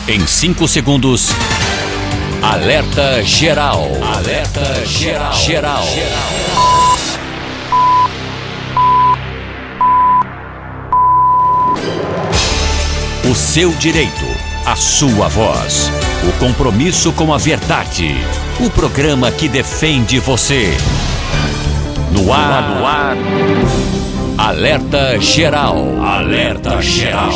Em 5 segundos, alerta geral. Alerta geral. O seu direito, a sua voz, o compromisso com a verdade, o programa que defende você. No ar. Alerta geral. Alerta geral.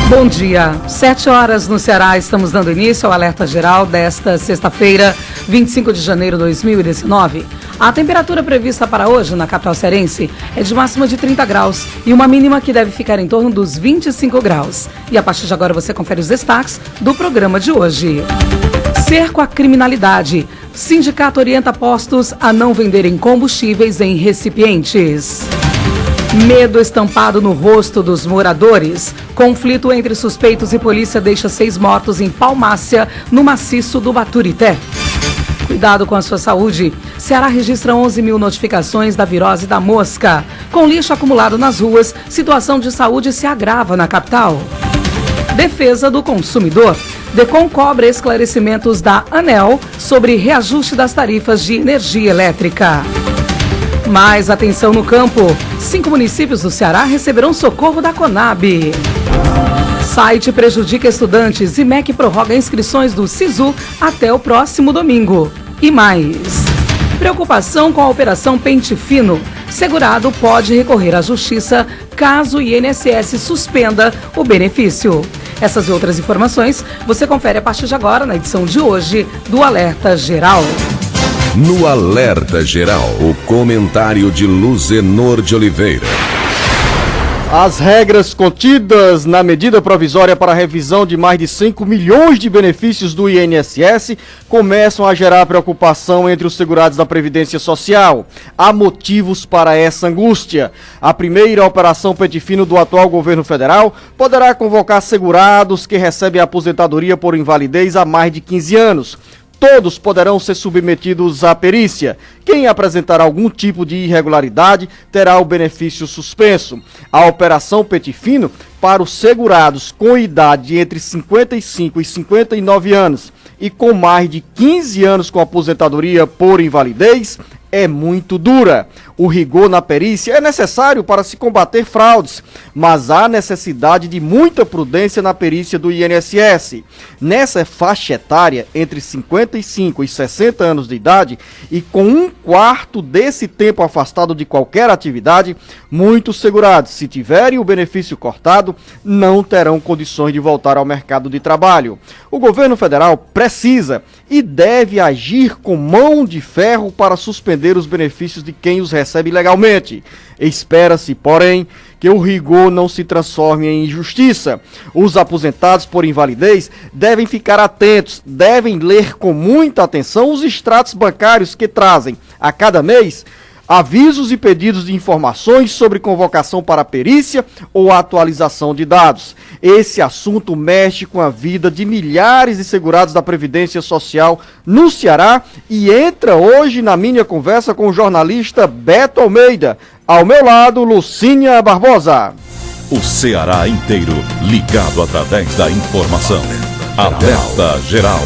Bom dia. 7 horas no Ceará. Estamos dando início ao Alerta Geral desta sexta-feira, 25 de janeiro de 2019. A temperatura prevista para hoje na capital cearense é de máxima de 30 graus e uma mínima que deve ficar em torno dos 25 graus. E a partir de agora você confere os destaques do programa de hoje. Cerco à criminalidade. Sindicato orienta postos a não venderem combustíveis em recipientes. Medo estampado no rosto dos moradores. Conflito entre suspeitos e polícia deixa 6 mortos em Palmácia, no maciço do Baturité. Cuidado com a sua saúde. Ceará registra 11 mil notificações da virose da mosca. Com lixo acumulado nas ruas, situação de saúde se agrava na capital. Defesa do consumidor. DECOM cobra esclarecimentos da ANEEL sobre reajuste das tarifas de energia elétrica. Mais atenção no campo. 5 municípios do Ceará receberão socorro da Conab. Site prejudica estudantes e MEC prorroga inscrições do SISU até o próximo domingo. E mais. Preocupação com a Operação Pente Fino. Segurado pode recorrer à justiça caso o INSS suspenda o benefício. Essas e outras informações você confere a partir de agora na edição de hoje do Alerta Geral. No Alerta Geral, o comentário de Luzenor de Oliveira. As regras contidas na medida provisória para a revisão de mais de 5 milhões de benefícios do INSS começam a gerar preocupação entre os segurados da Previdência Social. Há motivos para essa angústia. A primeira operação Pente Fino do atual governo federal poderá convocar segurados que recebem aposentadoria por invalidez há mais de 15 anos. Todos poderão ser submetidos à perícia. Quem apresentar algum tipo de irregularidade terá o benefício suspenso. A Operação Pente Fino para os segurados com idade entre 55 e 59 anos e com mais de 15 anos com aposentadoria por invalidez é muito dura. O rigor na perícia é necessário para se combater fraudes, mas há necessidade de muita prudência na perícia do INSS. Nessa faixa etária, entre 55 e 60 anos de idade, e com 1/4 desse tempo afastado de qualquer atividade, muitos segurados, se tiverem o benefício cortado, não terão condições de voltar ao mercado de trabalho. O governo federal precisa e deve agir com mão de ferro para suspender os benefícios de quem os recebe legalmente. Espera-se, porém, que o rigor não se transforme em injustiça. Os aposentados por invalidez devem ficar atentos, devem ler com muita atenção os extratos bancários que trazem, a cada mês, avisos e pedidos de informações sobre convocação para perícia ou atualização de dados. Esse assunto mexe com a vida de milhares de segurados da Previdência Social no Ceará e entra hoje na minha conversa com o jornalista Beto Almeida. Ao meu lado, Lucínia Barbosa. O Ceará inteiro ligado através da informação. Alerta Geral.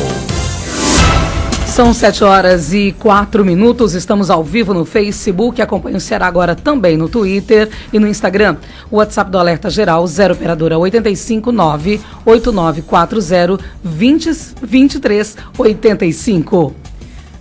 São 7 horas e 4 minutos, estamos ao vivo no Facebook, acompanhe o Ceará agora também no Twitter e no Instagram. O WhatsApp do Alerta Geral, 0 operadora 859-8940-2385.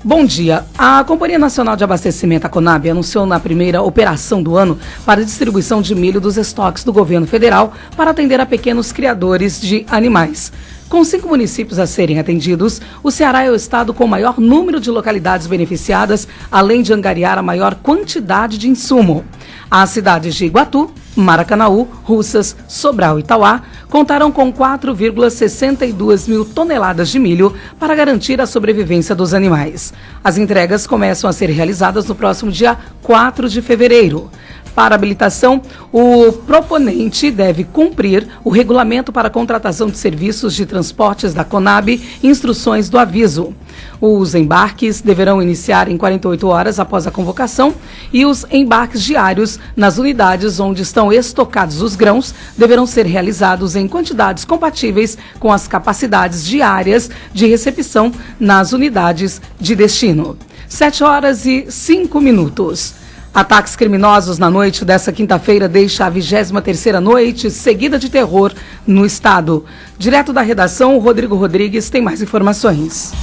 Bom dia. A Companhia Nacional de Abastecimento, a Conab, anunciou na primeira operação do ano para distribuição de milho dos estoques do governo federal para atender a pequenos criadores de animais. Com 5 municípios a serem atendidos, o Ceará é o estado com o maior número de localidades beneficiadas, além de angariar a maior quantidade de insumo. As cidades de Iguatu, Maracanaú, Russas, Sobral e Tauá contaram com 4,62 mil toneladas de milho para garantir a sobrevivência dos animais. As entregas começam a ser realizadas no próximo dia 4 de fevereiro. Para habilitação, o proponente deve cumprir o regulamento para contratação de serviços de transportes da Conab e instruções do aviso. Os embarques deverão iniciar em 48 horas após a convocação e os embarques diários nas unidades onde estão estocados os grãos deverão ser realizados em quantidades compatíveis com as capacidades diárias de recepção nas unidades de destino. 7h05. Ataques criminosos na noite dessa quinta-feira deixa a 23ª noite seguida de terror no estado. Direto da redação, o Rodrigo Rodrigues tem mais informações.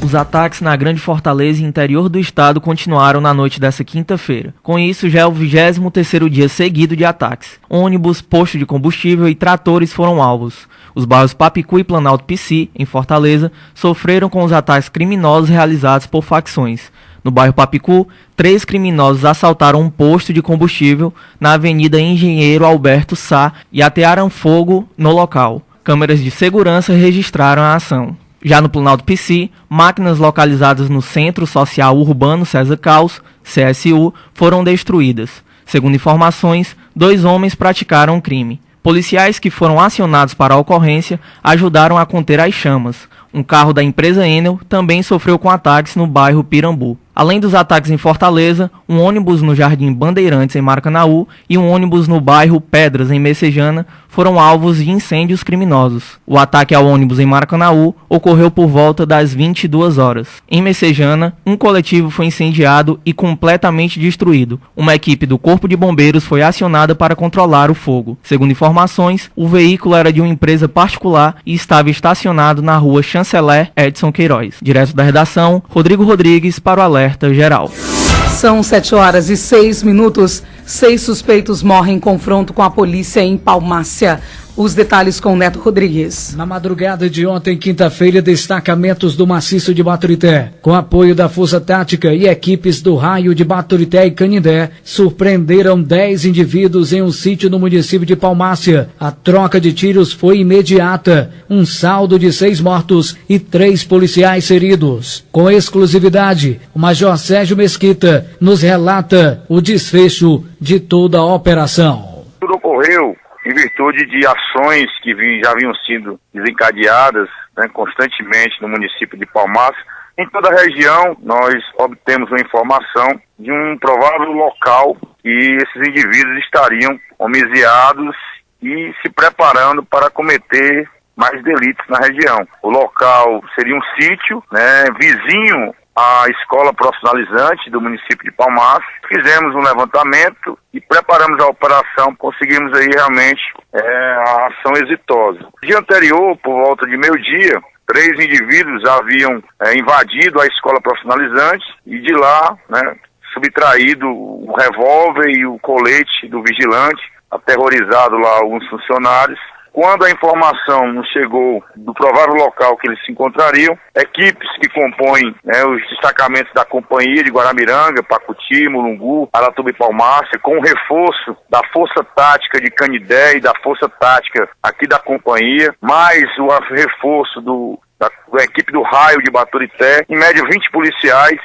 Os ataques na Grande Fortaleza e interior do estado continuaram na noite dessa quinta-feira. Com isso, já é o 23º dia seguido de ataques. Ônibus, posto de combustível e tratores foram alvos. Os bairros Papicu e Planalto Pici, em Fortaleza, sofreram com os ataques criminosos realizados por facções. No bairro Papicu, 3 criminosos assaltaram um posto de combustível na Avenida Engenheiro Alberto Sá e atearam fogo no local. Câmeras de segurança registraram a ação. Já no Planalto Pici, máquinas localizadas no Centro Social Urbano César Caos, CSU, foram destruídas. Segundo informações, 2 homens praticaram o crime. Policiais que foram acionados para a ocorrência ajudaram a conter as chamas. Um carro da empresa Enel também sofreu com ataques no bairro Pirambu. Além dos ataques em Fortaleza, um ônibus no Jardim Bandeirantes, em Maracanaú, e um ônibus no bairro Pedras, em Messejana, foram alvos de incêndios criminosos. O ataque ao ônibus em Maracanaú ocorreu por volta das 22 horas. Em Messejana, um coletivo foi incendiado e completamente destruído. Uma equipe do Corpo de Bombeiros foi acionada para controlar o fogo. Segundo informações, o veículo era de uma empresa particular e estava estacionado na rua Chanceler Edson Queiroz. Direto da redação, Rodrigo Rodrigues para o Alerta Geral. São 7h06. 6 suspeitos morrem em confronto com a polícia em Palmácia. Os detalhes com Neto Rodrigues. Na madrugada de ontem, quinta-feira, destacamentos do Maciço de Baturité, com apoio da Força Tática e equipes do Raio de Baturité e Canindé, surpreenderam 10 indivíduos em um sítio no município de Palmácia. A troca de tiros foi imediata, um saldo de 6 mortos e 3 policiais feridos. Com exclusividade, o Major Sérgio Mesquita nos relata o desfecho de toda a operação. Tudo ocorreu em virtude de ações que já haviam sido desencadeadas, né, constantemente no município de Palmácia. Em toda a região, nós obtemos uma informação de um provável local que esses indivíduos estariam homiziados e se preparando para cometer mais delitos na região. O local seria um sítio, né, vizinho à escola profissionalizante do município de Palmácia. Fizemos um levantamento e preparamos a operação, conseguimos aí realmente a ação exitosa. No dia anterior, por volta de meio-dia, 3 indivíduos haviam invadido a escola profissionalizante e de lá, né, subtraído o revólver e o colete do vigilante, aterrorizado lá alguns funcionários. Quando a informação nos chegou do provável local que eles se encontrariam, equipes que compõem os destacamentos da companhia de Guaramiranga, Pacuti, Mulungu, Aratuba e Palmácia, com o reforço da Força Tática de Canindé e da Força Tática aqui da companhia, mais o reforço da equipe do Raio de Baturité, em média 20 policiais,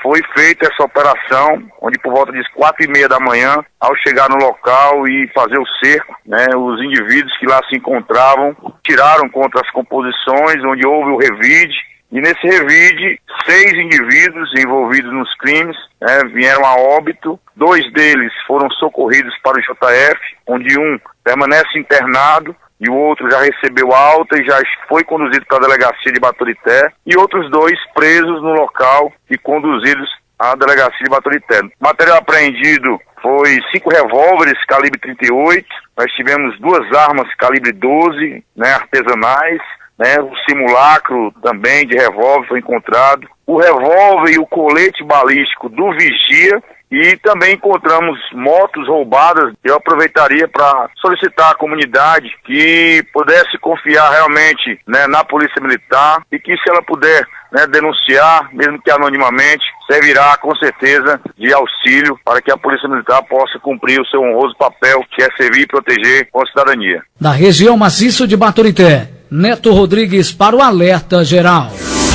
foi feita essa operação, onde por volta de 4h30 da manhã, ao chegar no local e fazer o cerco, os indivíduos que lá se encontravam tiraram contra as composições, onde houve o revide, e nesse revide, 6 indivíduos envolvidos nos crimes vieram a óbito. 2 deles foram socorridos para o JF, onde um permanece internado, e o outro já recebeu alta e já foi conduzido para a delegacia de Baturité, e outros 2 presos no local e conduzidos à delegacia de Baturité. O material apreendido foi 5 revólveres calibre 38, nós tivemos 2 armas calibre 12, artesanais, o simulacro também de revólver foi encontrado, o revólver e o colete balístico do vigia. E também encontramos motos roubadas. Eu aproveitaria para solicitar à comunidade que pudesse confiar realmente na Polícia Militar e que, se ela puder denunciar, mesmo que anonimamente, servirá com certeza de auxílio para que a Polícia Militar possa cumprir o seu honroso papel, que é servir e proteger a cidadania. Da região Maciço de Baturité, Neto Rodrigues para o Alerta Geral.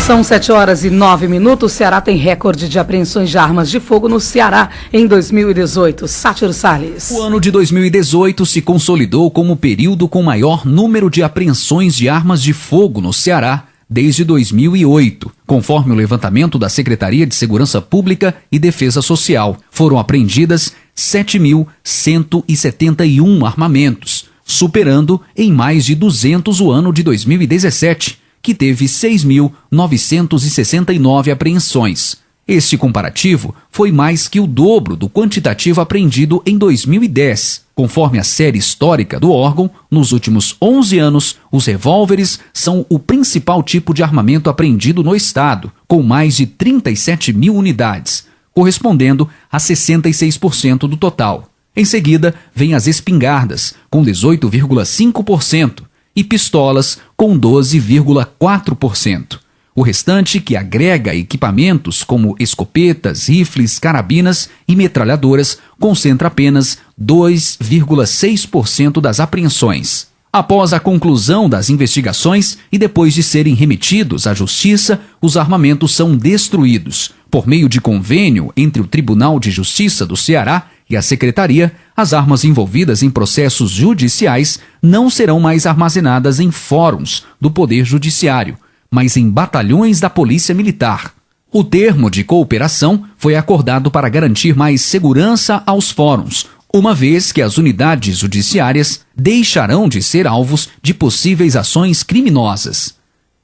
São 7h09. O Ceará tem recorde de apreensões de armas de fogo no Ceará em 2018. Sátiro Salles. O ano de 2018 se consolidou como o período com maior número de apreensões de armas de fogo no Ceará desde 2008. Conforme o levantamento da Secretaria de Segurança Pública e Defesa Social, foram apreendidas 7.171 armamentos, superando em mais de 200 o ano de 2017, que teve 6.969 apreensões. Este comparativo foi mais que o dobro do quantitativo apreendido em 2010. Conforme a série histórica do órgão, nos últimos 11 anos, os revólveres são o principal tipo de armamento apreendido no estado, com mais de 37 mil unidades, correspondendo a 66% do total. Em seguida, vem as espingardas, com 18,5%, e pistolas, com 12,4%. O restante, que agrega equipamentos como escopetas, rifles, carabinas e metralhadoras, concentra apenas 2,6% das apreensões. Após a conclusão das investigações e depois de serem remetidos à Justiça, os armamentos são destruídos. Por meio de convênio entre o Tribunal de Justiça do Ceará e a Secretaria, as armas envolvidas em processos judiciais não serão mais armazenadas em fóruns do Poder Judiciário, mas em batalhões da Polícia Militar. O termo de cooperação foi acordado para garantir mais segurança aos fóruns, uma vez que as unidades judiciárias deixarão de ser alvos de possíveis ações criminosas.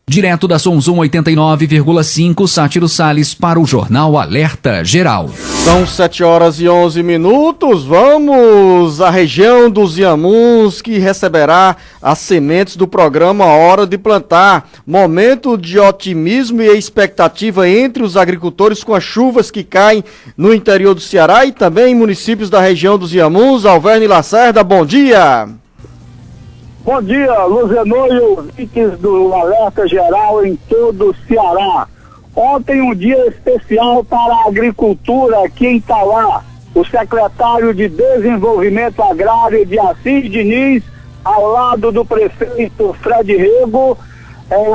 Direto da Sonzum 89,5, Sátiro Salles para o Jornal Alerta Geral. São 7h11. Vamos à região dos Inhamuns, que receberá as sementes do programa Hora de Plantar. Momento de otimismo e expectativa entre os agricultores com as chuvas que caem no interior do Ceará e também em municípios da região dos Inhamuns. Alverne Lacerda, bom dia. Bom dia, Luzenor e ouvintes do Alerta Geral em todo o Ceará. Ontem um dia especial para a agricultura aqui em Itauá. O secretário de Desenvolvimento Agrário de Assis Diniz, ao lado do prefeito Fred Rego,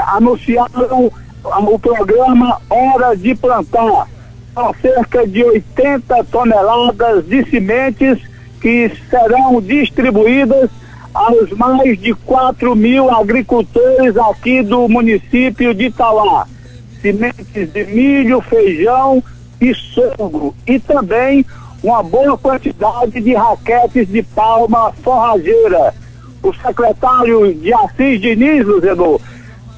anunciaram o programa Hora de Plantar. São cerca de 80 toneladas de sementes que serão distribuídas aos mais de 4 mil agricultores aqui do município de Itauá. Sementes de milho, feijão e sorgo. E também uma boa quantidade de raquetes de palma forrageira. O secretário de Assis Diniz, Luzenor,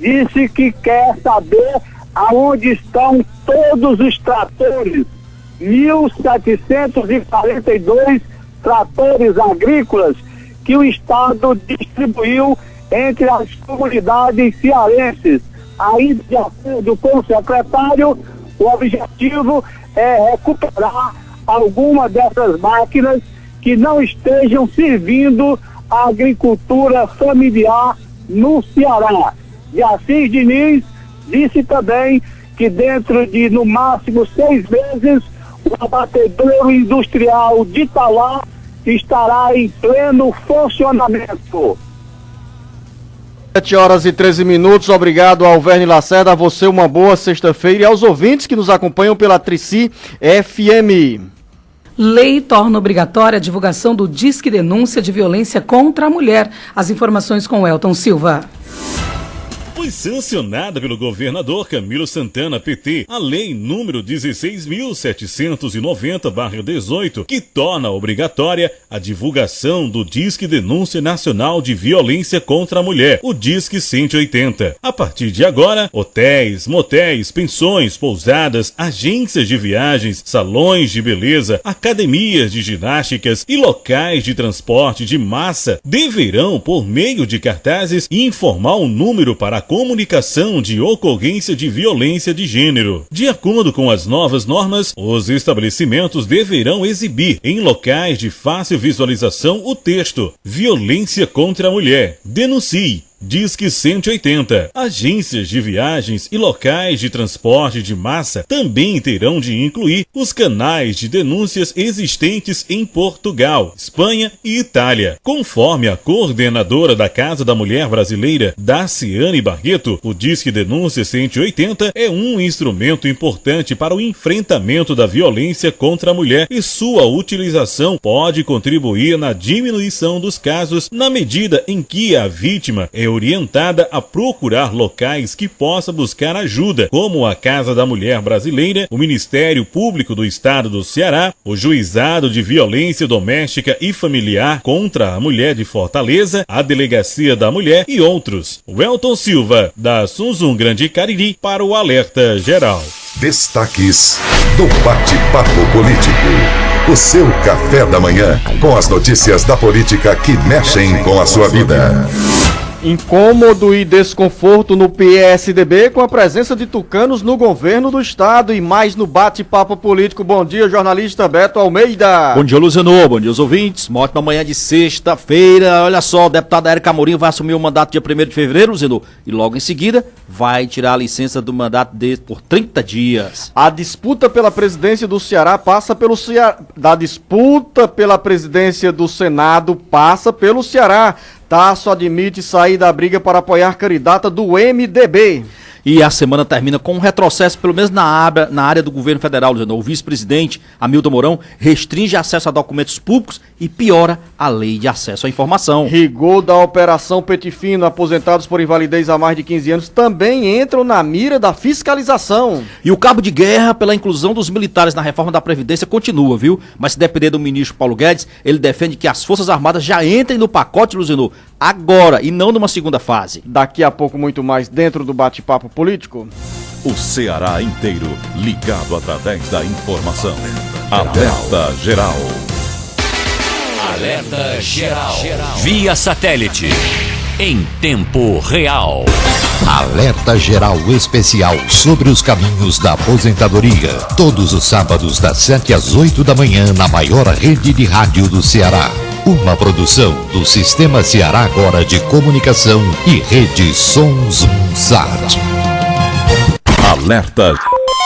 disse que quer saber aonde estão todos os tratores. 1.742 tratores agrícolas que o Estado distribuiu entre as comunidades cearenses. Aí, de acordo com o secretário, o objetivo é recuperar alguma dessas máquinas que não estejam servindo a agricultura familiar no Ceará. E Assis Diniz disse também que dentro de, no máximo, 6 meses, o abatedouro industrial de Itauá estará em pleno funcionamento. 7h13. Obrigado, Alverne Lacerda. A você uma boa sexta-feira e aos ouvintes que nos acompanham pela Trici FM. Lei torna obrigatória a divulgação do Disque Denúncia de Violência contra a Mulher. As informações com Elton Silva. Foi sancionada pelo governador Camilo Santana, PT, a Lei número 16.790/18, que torna obrigatória a divulgação do Disque Denúncia Nacional de Violência contra a Mulher, o Disque 180. A partir de agora, hotéis, motéis, pensões, pousadas, agências de viagens, salões de beleza, academias de ginásticas e locais de transporte de massa deverão, por meio de cartazes, informar um número para a comunicação de ocorrência de violência de gênero. De acordo com as novas normas, os estabelecimentos deverão exibir em locais de fácil visualização o texto: Violência contra a Mulher. Denuncie. Disque 180. Agências de viagens e locais de transporte de massa também terão de incluir os canais de denúncias existentes em Portugal, Espanha e Itália. Conforme a coordenadora da Casa da Mulher Brasileira, Daciane Barreto, o Disque Denúncia 180 é um instrumento importante para o enfrentamento da violência contra a mulher e sua utilização pode contribuir na diminuição dos casos na medida em que a vítima é orientada a procurar locais que possa buscar ajuda, como a Casa da Mulher Brasileira, o Ministério Público do Estado do Ceará, o Juizado de Violência Doméstica e Familiar contra a Mulher de Fortaleza, a Delegacia da Mulher e outros. Welton Silva, da Sunzum Grande Cariri, para o Alerta Geral. Destaques do Bate-Papo Político. O seu café da manhã, com as notícias da política que mexem com a sua vida. Incômodo e desconforto no PSDB com a presença de tucanos no governo do estado e mais no Bate-Papo Político. Bom dia, jornalista Beto Almeida. Bom dia, Luciano. Bom dia, os ouvintes. Uma ótima manhã de sexta-feira. Olha só, o deputado Érico Amorim vai assumir o mandato dia 1º de fevereiro, Luciano, e logo em seguida vai tirar a licença do mandato dele por 30 dias. A disputa pela presidência do Ceará passa pelo Ceará. Da disputa pela presidência do Senado passa pelo Ceará. Tasso admite sair da briga para apoiar candidata do MDB. E a semana termina com um retrocesso, pelo menos na área do governo federal, Luciano. O vice-presidente Hamilton Mourão restringe acesso a documentos públicos e piora a lei de acesso à informação. Rigor da Operação Pente Fino, aposentados por invalidez há mais de 15 anos, também entram na mira da fiscalização. E o cabo de guerra pela inclusão dos militares na reforma da Previdência continua, viu? Mas se depender do ministro Paulo Guedes, ele defende que as Forças Armadas já entrem no pacote, Luciano, agora e não numa segunda fase. Daqui a pouco muito mais dentro do Bate-Papo Político. O Ceará inteiro ligado através da informação. Alerta Geral. Alerta Geral. Via satélite. Em tempo real. Alerta Geral Especial sobre os caminhos da aposentadoria. Todos os sábados das 7 às 8 da manhã na maior rede de rádio do Ceará. Uma produção do Sistema Ceará Agora de Comunicação e Rede Sons Sat. Alerta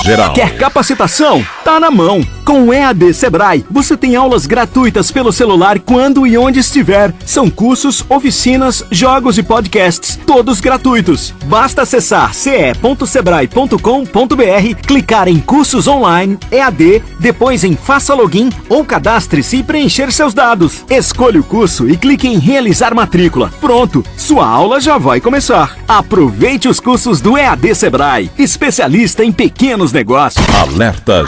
Geral. Quer capacitação? Tá na mão. Com o EAD Sebrae, você tem aulas gratuitas pelo celular quando e onde estiver. São cursos, oficinas, jogos e podcasts, todos gratuitos. Basta acessar ce.sebrae.com.br, clicar em cursos online, EAD, depois em faça login ou cadastre-se e preencher seus dados. Escolha o curso e clique em realizar matrícula. Pronto, sua aula já vai começar. Aproveite os cursos do EAD Sebrae, especialista em pequenos negócios. Alerta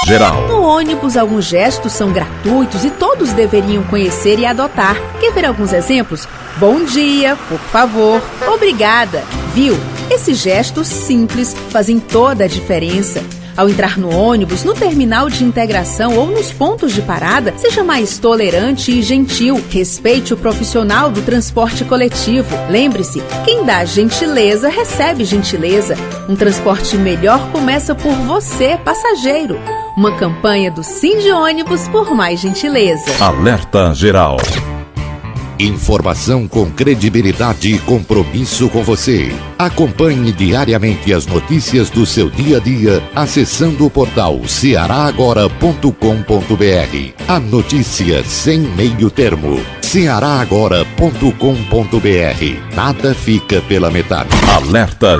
Geral. No ônibus, alguns gestos são gratuitos e todos deveriam conhecer e adotar. Quer ver alguns exemplos? Bom dia, por favor, obrigada. Viu? Esses gestos simples fazem toda a diferença. Ao entrar no ônibus, no terminal de integração ou nos pontos de parada, seja mais tolerante e gentil. Respeite o profissional do transporte coletivo. Lembre-se, quem dá gentileza recebe gentileza. Um transporte melhor começa por você, passageiro. Uma campanha do Sindi Ônibus por mais gentileza. Alerta Geral. Informação com credibilidade e compromisso com você. Acompanhe diariamente as notícias do seu dia a dia acessando o portal cearagora.com.br. A notícia sem meio termo. cearagora.com.br. Nada fica pela metade. Alerta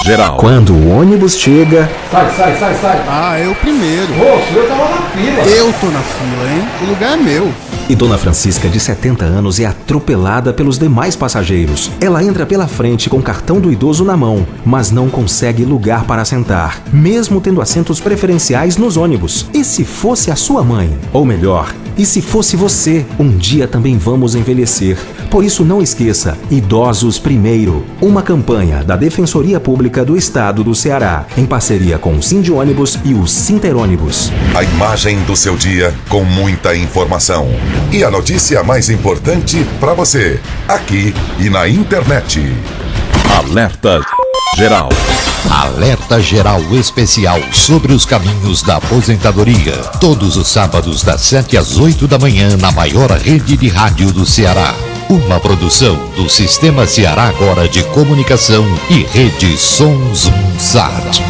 Geral. Quando o ônibus chega... Sai. Ah, eu primeiro. Ô, eu tava na fila. Eu tô na fila, hein? O lugar é meu. E Dona Francisca, de 70 anos, é atropelada pelos demais passageiros. Ela entra pela frente com o cartão do idoso na mão, mas não consegue lugar para sentar, mesmo tendo assentos preferenciais nos ônibus. E se fosse a sua mãe? Ou melhor, e se fosse você? Um dia também vamos envelhecer. Por isso não esqueça, Idosos Primeiro. Uma campanha da Defensoria Pública do Estado do Ceará, em parceria com o Sindi Ônibus e o Sinterônibus. A imagem do seu dia com muita informação. E a notícia mais importante para você, aqui e na internet. Alerta Geral. Alerta Geral Especial sobre os caminhos da aposentadoria. Todos os sábados das 7 às 8 da manhã na maior rede de rádio do Ceará. Uma produção do Sistema Ceará Agora de Comunicação e Rede Sons Sat.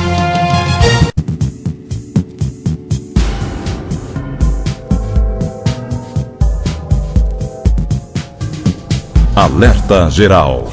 Alerta Geral.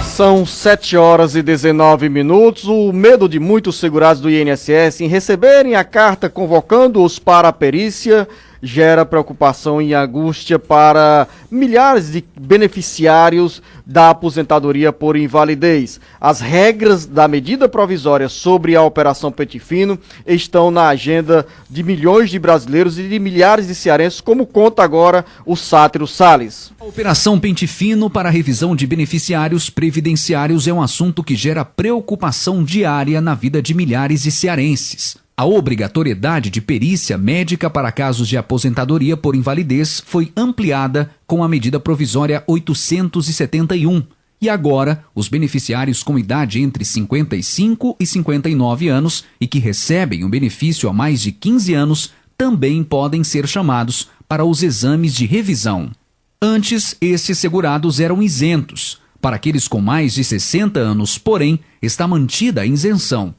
São 7 horas e 19 minutos. O medo de muitos segurados do INSS em receberem a carta convocando-os para a perícia gera preocupação e angústia para milhares de beneficiários da aposentadoria por invalidez. As regras da medida provisória sobre a Operação Pente Fino estão na agenda de milhões de brasileiros e de milhares de cearenses, como conta agora o Sátiro Salles. A Operação Pente Fino para a revisão de beneficiários previdenciários é um assunto que gera preocupação diária na vida de milhares de cearenses. A obrigatoriedade de perícia médica para casos de aposentadoria por invalidez foi ampliada com a medida provisória 871. E agora, os beneficiários com idade entre 55 e 59 anos e que recebem o benefício há mais de 15 anos também podem ser chamados para os exames de revisão. Antes, esses segurados eram isentos. Para aqueles com mais de 60 anos, porém, está mantida a isenção.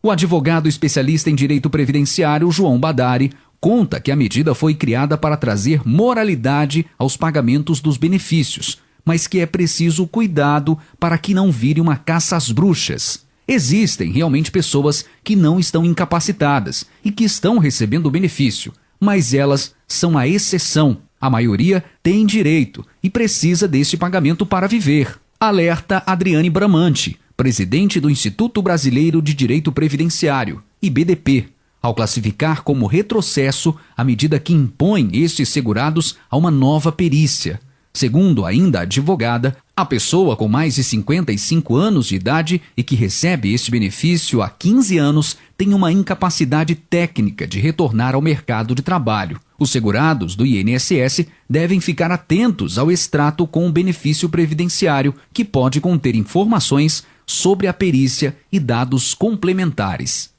O advogado especialista em direito previdenciário, João Badari, conta que a medida foi criada para trazer moralidade aos pagamentos dos benefícios, mas que é preciso cuidado para que não vire uma caça às bruxas. Existem realmente pessoas que não estão incapacitadas e que estão recebendo o benefício, mas elas são a exceção. A maioria tem direito e precisa deste pagamento para viver. Alerta Adriane Bramante, presidente do Instituto Brasileiro de Direito Previdenciário, IBDP, ao classificar como retrocesso a medida que impõe estes segurados a uma nova perícia. Segundo ainda a advogada, a pessoa com mais de 55 anos de idade e que recebe este benefício há 15 anos tem uma incapacidade técnica de retornar ao mercado de trabalho. Os segurados do INSS devem ficar atentos ao extrato com o benefício previdenciário, que pode conter informações sobre a perícia e dados complementares.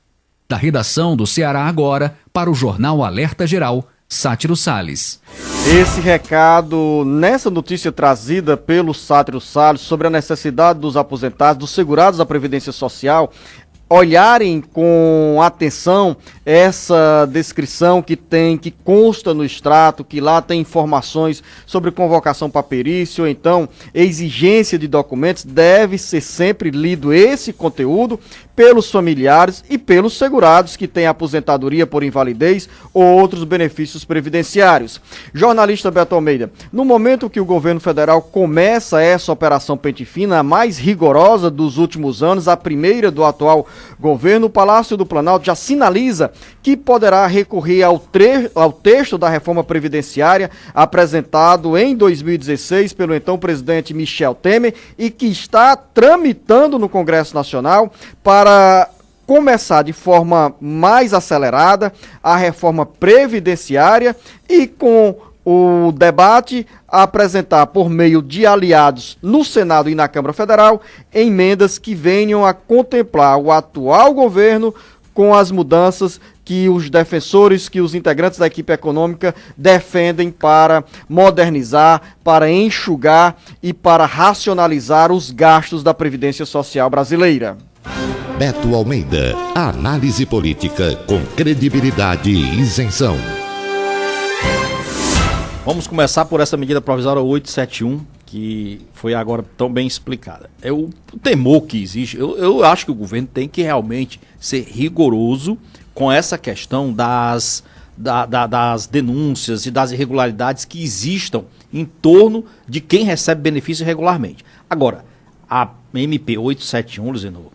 Da redação do Ceará Agora, para o Jornal Alerta Geral, Sátiro Salles. Esse recado nessa notícia trazida pelo Sátiro Salles sobre a necessidade dos aposentados, dos segurados da Previdência Social, olharem com atenção essa descrição que consta no extrato, que lá tem informações sobre convocação para perícia, ou então exigência de documentos. Deve ser sempre lido esse conteúdo pelos familiares e pelos segurados que têm aposentadoria por invalidez ou outros benefícios previdenciários. Jornalista Beto Almeida, no momento que o governo federal começa essa Operação Pente Fino, a mais rigorosa dos últimos anos, a primeira do atual governo, o Palácio do Planalto já sinaliza que poderá recorrer ao texto da reforma previdenciária apresentado em 2016 pelo então presidente Michel Temer e que está tramitando no Congresso Nacional para começar de forma mais acelerada a reforma previdenciária e com o debate apresentar por meio de aliados no Senado e na Câmara Federal emendas que venham a contemplar o atual governo com as mudanças que os defensores, que os integrantes da equipe econômica defendem para modernizar, para enxugar e para racionalizar os gastos da Previdência Social brasileira. Beto Almeida, análise política com credibilidade e isenção. Vamos começar por essa medida provisória 871, que foi agora tão bem explicada. O temor que existe, eu acho que o governo tem que realmente ser rigoroso com essa questão das denúncias e das irregularidades que existam em torno de quem recebe benefício regularmente. Agora, a MP 871, Luzenor,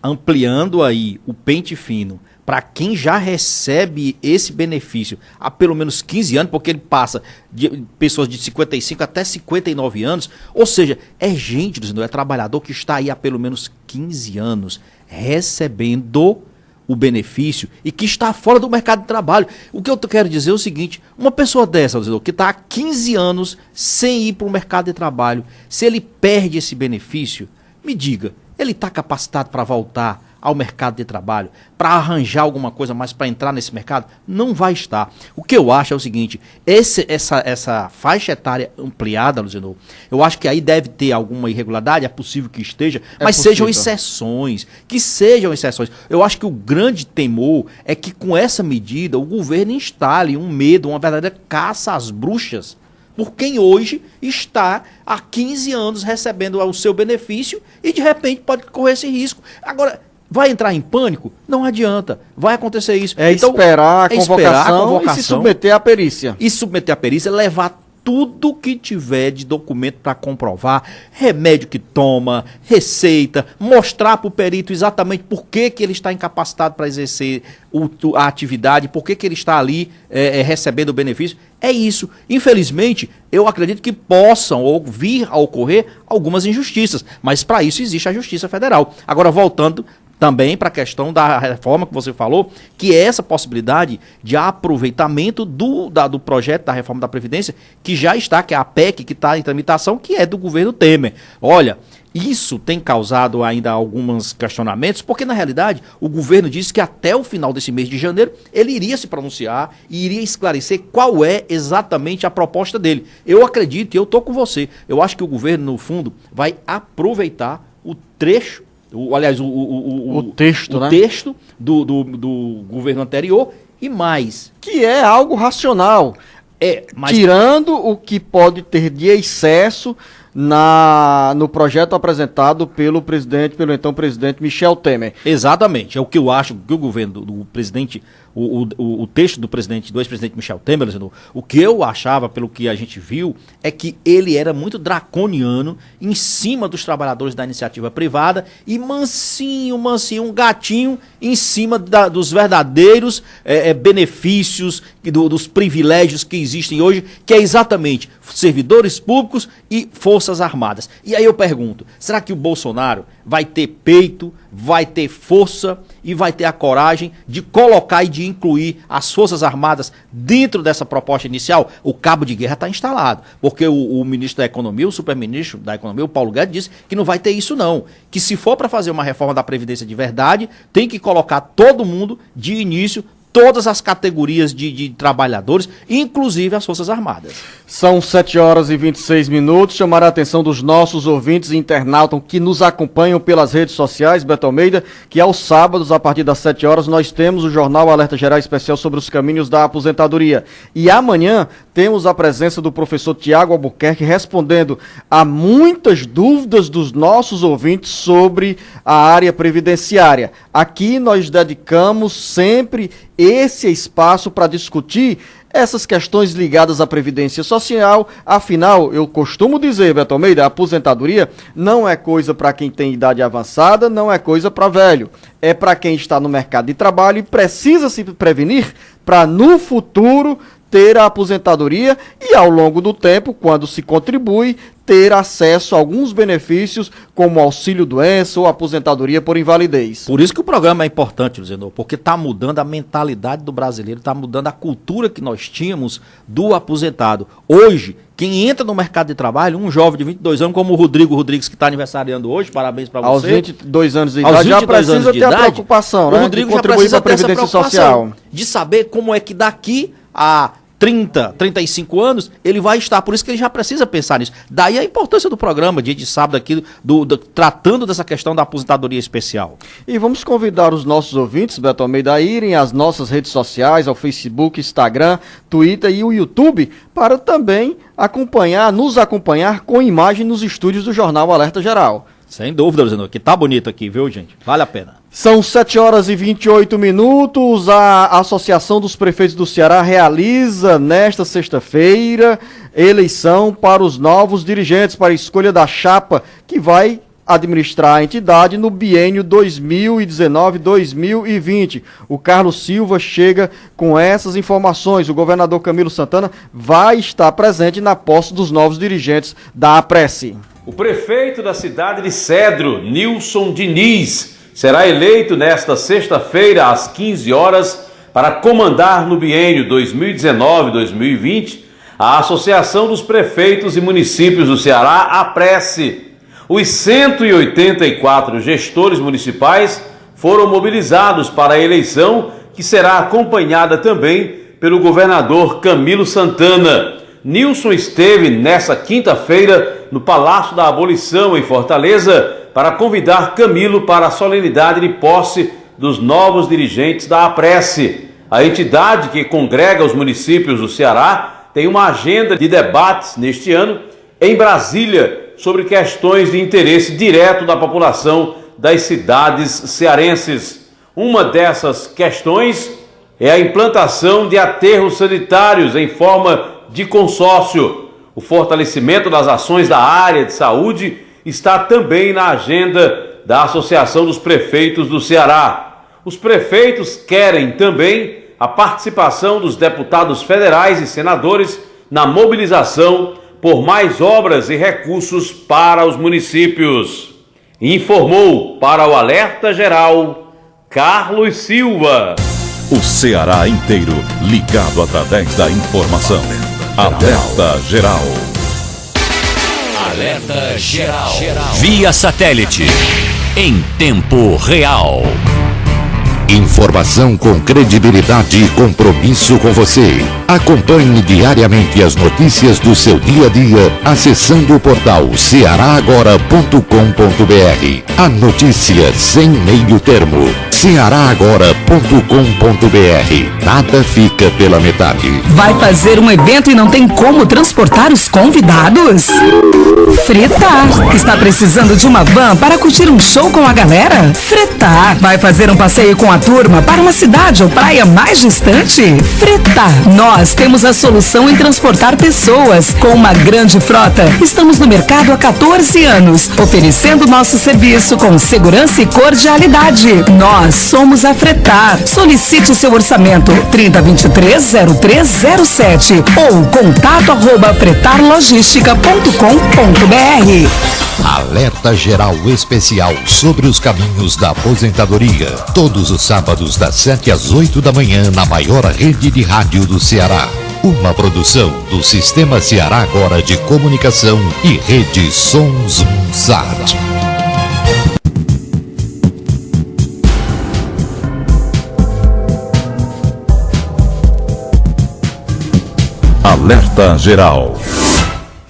ampliando aí o pente fino para quem já recebe esse benefício há pelo menos 15 anos, porque ele passa de pessoas de 55 até 59 anos, ou seja, é gente, Luzenor, é trabalhador que está aí há pelo menos 15 anos recebendo o benefício e que está fora do mercado de trabalho. O que eu quero dizer é o seguinte: uma pessoa dessa, Luzenor, que está há 15 anos sem ir para o mercado de trabalho, se ele perde esse benefício, me diga, ele está capacitado para voltar ao mercado de trabalho, para arranjar alguma coisa mais para entrar nesse mercado? Não vai estar. O que eu acho é o seguinte, essa faixa etária ampliada, Luciano, eu acho que aí deve ter alguma irregularidade, é possível que esteja, mas sejam exceções, que sejam exceções. Eu acho que o grande temor é que com essa medida o governo instale um medo, uma verdadeira caça às bruxas, por quem hoje está há 15 anos recebendo o seu benefício e de repente pode correr esse risco. Agora, vai entrar em pânico? Não adianta, vai acontecer isso. Então, esperar a convocação e se submeter à perícia. E submeter à perícia, levar tudo que tiver de documento para comprovar, remédio que toma, receita, mostrar para o perito exatamente por que ele está incapacitado para exercer a atividade, por que ele está ali recebendo o benefício. É isso. Infelizmente, eu acredito que possam vir a ocorrer algumas injustiças, mas para isso existe a Justiça Federal. Agora, voltando também para a questão da reforma que você falou, que é essa possibilidade de aproveitamento do projeto da reforma da Previdência, que já está, que é a PEC, que está em tramitação, que é do governo Temer. Olha, isso tem causado ainda alguns questionamentos, porque na realidade o governo disse que até o final desse mês de janeiro ele iria se pronunciar e iria esclarecer qual é exatamente a proposta dele. Eu acredito, e eu estou com você, eu acho que o governo, no fundo, vai aproveitar o trecho, o texto do governo anterior e mais. Que é algo racional. Tirando o que pode ter de excesso no projeto apresentado pelo então presidente Michel Temer. Exatamente, é o que eu acho que o governo do presidente, o texto do ex-presidente Michel Temer, o que eu achava, pelo que a gente viu, é que ele era muito draconiano em cima dos trabalhadores da iniciativa privada e mansinho, um gatinho em cima dos verdadeiros benefícios, dos privilégios que existem hoje, que é exatamente servidores públicos e forças armadas. E aí eu pergunto, será que o Bolsonaro vai ter peito, vai ter força e vai ter a coragem de colocar e de incluir as Forças Armadas dentro dessa proposta inicial? O cabo de guerra está instalado, porque o ministro da Economia, o superministro da Economia, o Paulo Guedes, disse que não vai ter isso não, que se for para fazer uma reforma da Previdência de verdade, tem que colocar todo mundo de início, todas as categorias de trabalhadores, inclusive as Forças Armadas. São 7h26. Chamar a atenção dos nossos ouvintes e internautas que nos acompanham pelas redes sociais, Beto Almeida, que aos sábados, a partir das 7 horas, nós temos o Jornal Alerta Geral Especial sobre os caminhos da aposentadoria. E amanhã temos a presença do professor Tiago Albuquerque respondendo a muitas dúvidas dos nossos ouvintes sobre a área previdenciária. Aqui nós dedicamos sempre esse espaço para discutir essas questões ligadas à Previdência Social. Afinal, eu costumo dizer, Beto Almeida, a aposentadoria não é coisa para quem tem idade avançada, não é coisa para velho. É para quem está no mercado de trabalho e precisa se prevenir para no futuro ter a aposentadoria e ao longo do tempo, quando se contribui, ter acesso a alguns benefícios como auxílio-doença ou aposentadoria por invalidez. Por isso que o programa é importante, Luciano, porque está mudando a mentalidade do brasileiro, está mudando a cultura que nós tínhamos do aposentado. Hoje, quem entra no mercado de trabalho, um jovem de 22 anos, como o Rodrigo Rodrigues, que está aniversariando hoje, parabéns para você. Aos 22 anos de idade, já precisa ter a preocupação, né? O Rodrigo já precisa ter essa preocupação de saber como é que daqui a 30, 35 anos, ele vai estar, por isso que ele já precisa pensar nisso. Daí a importância do programa, dia de sábado aqui, tratando dessa questão da aposentadoria especial. E vamos convidar os nossos ouvintes, Beto Almeida, a irem às nossas redes sociais, ao Facebook, Instagram, Twitter e o YouTube, para também nos acompanhar com imagem nos estúdios do Jornal Alerta Geral. Sem dúvida, Luciano, que tá bonito aqui, viu, gente? Vale a pena. São 7h28. A Associação dos Prefeitos do Ceará realiza nesta sexta-feira eleição para os novos dirigentes, para a escolha da chapa que vai administrar a entidade no biênio 2019-2020. O Carlos Silva chega com essas informações. O governador Camilo Santana vai estar presente na posse dos novos dirigentes da APRESE. O prefeito da cidade de Cedro, Nilson Diniz, será eleito nesta sexta-feira às 15 horas para comandar no biênio 2019-2020 a Associação dos Prefeitos e Municípios do Ceará, APRESE. Os 184 gestores municipais foram mobilizados para a eleição, que será acompanhada também pelo governador Camilo Santana. Nilson esteve nesta quinta-feira no Palácio da Abolição, em Fortaleza, para convidar Camilo para a solenidade de posse dos novos dirigentes da APRESE. A entidade que congrega os municípios do Ceará tem uma agenda de debates neste ano em Brasília sobre questões de interesse direto da população das cidades cearenses. Uma dessas questões é a implantação de aterros sanitários em forma de consórcio. O fortalecimento das ações da área de saúde está também na agenda da Associação dos Prefeitos do Ceará. Os prefeitos querem também a participação dos deputados federais e senadores na mobilização por mais obras e recursos para os municípios. Informou para o Alerta Geral, Carlos Silva. O Ceará inteiro ligado através da informação. Alerta Geral. Alerta Geral. Via satélite. Em tempo real. Informação com credibilidade e compromisso com você. Acompanhe diariamente as notícias do seu dia a dia acessando o portal cearagora.com.br. A notícia sem meio termo. cearagora.com.br. Nada fica pela metade. Vai fazer um evento e não tem como transportar os convidados? Fretar. Está precisando de uma van para curtir um show com a galera? Fretar. Vai fazer um passeio com a turma para uma cidade ou praia mais distante? Fretar. Nós temos a solução em transportar pessoas. Com uma grande frota, estamos no mercado há 14 anos, oferecendo nosso serviço com segurança e cordialidade. Nós somos a Fretar. Solicite seu orçamento 3023-0307 ou contato@fretarlogistica.com.br. Alerta Geral Especial sobre os caminhos da aposentadoria. Todos os sábados das 7 às 8 da manhã na maior rede de rádio do Ceará. Uma produção do Sistema Ceará Agora de Comunicação e Rede Sons Sat. Alerta Geral.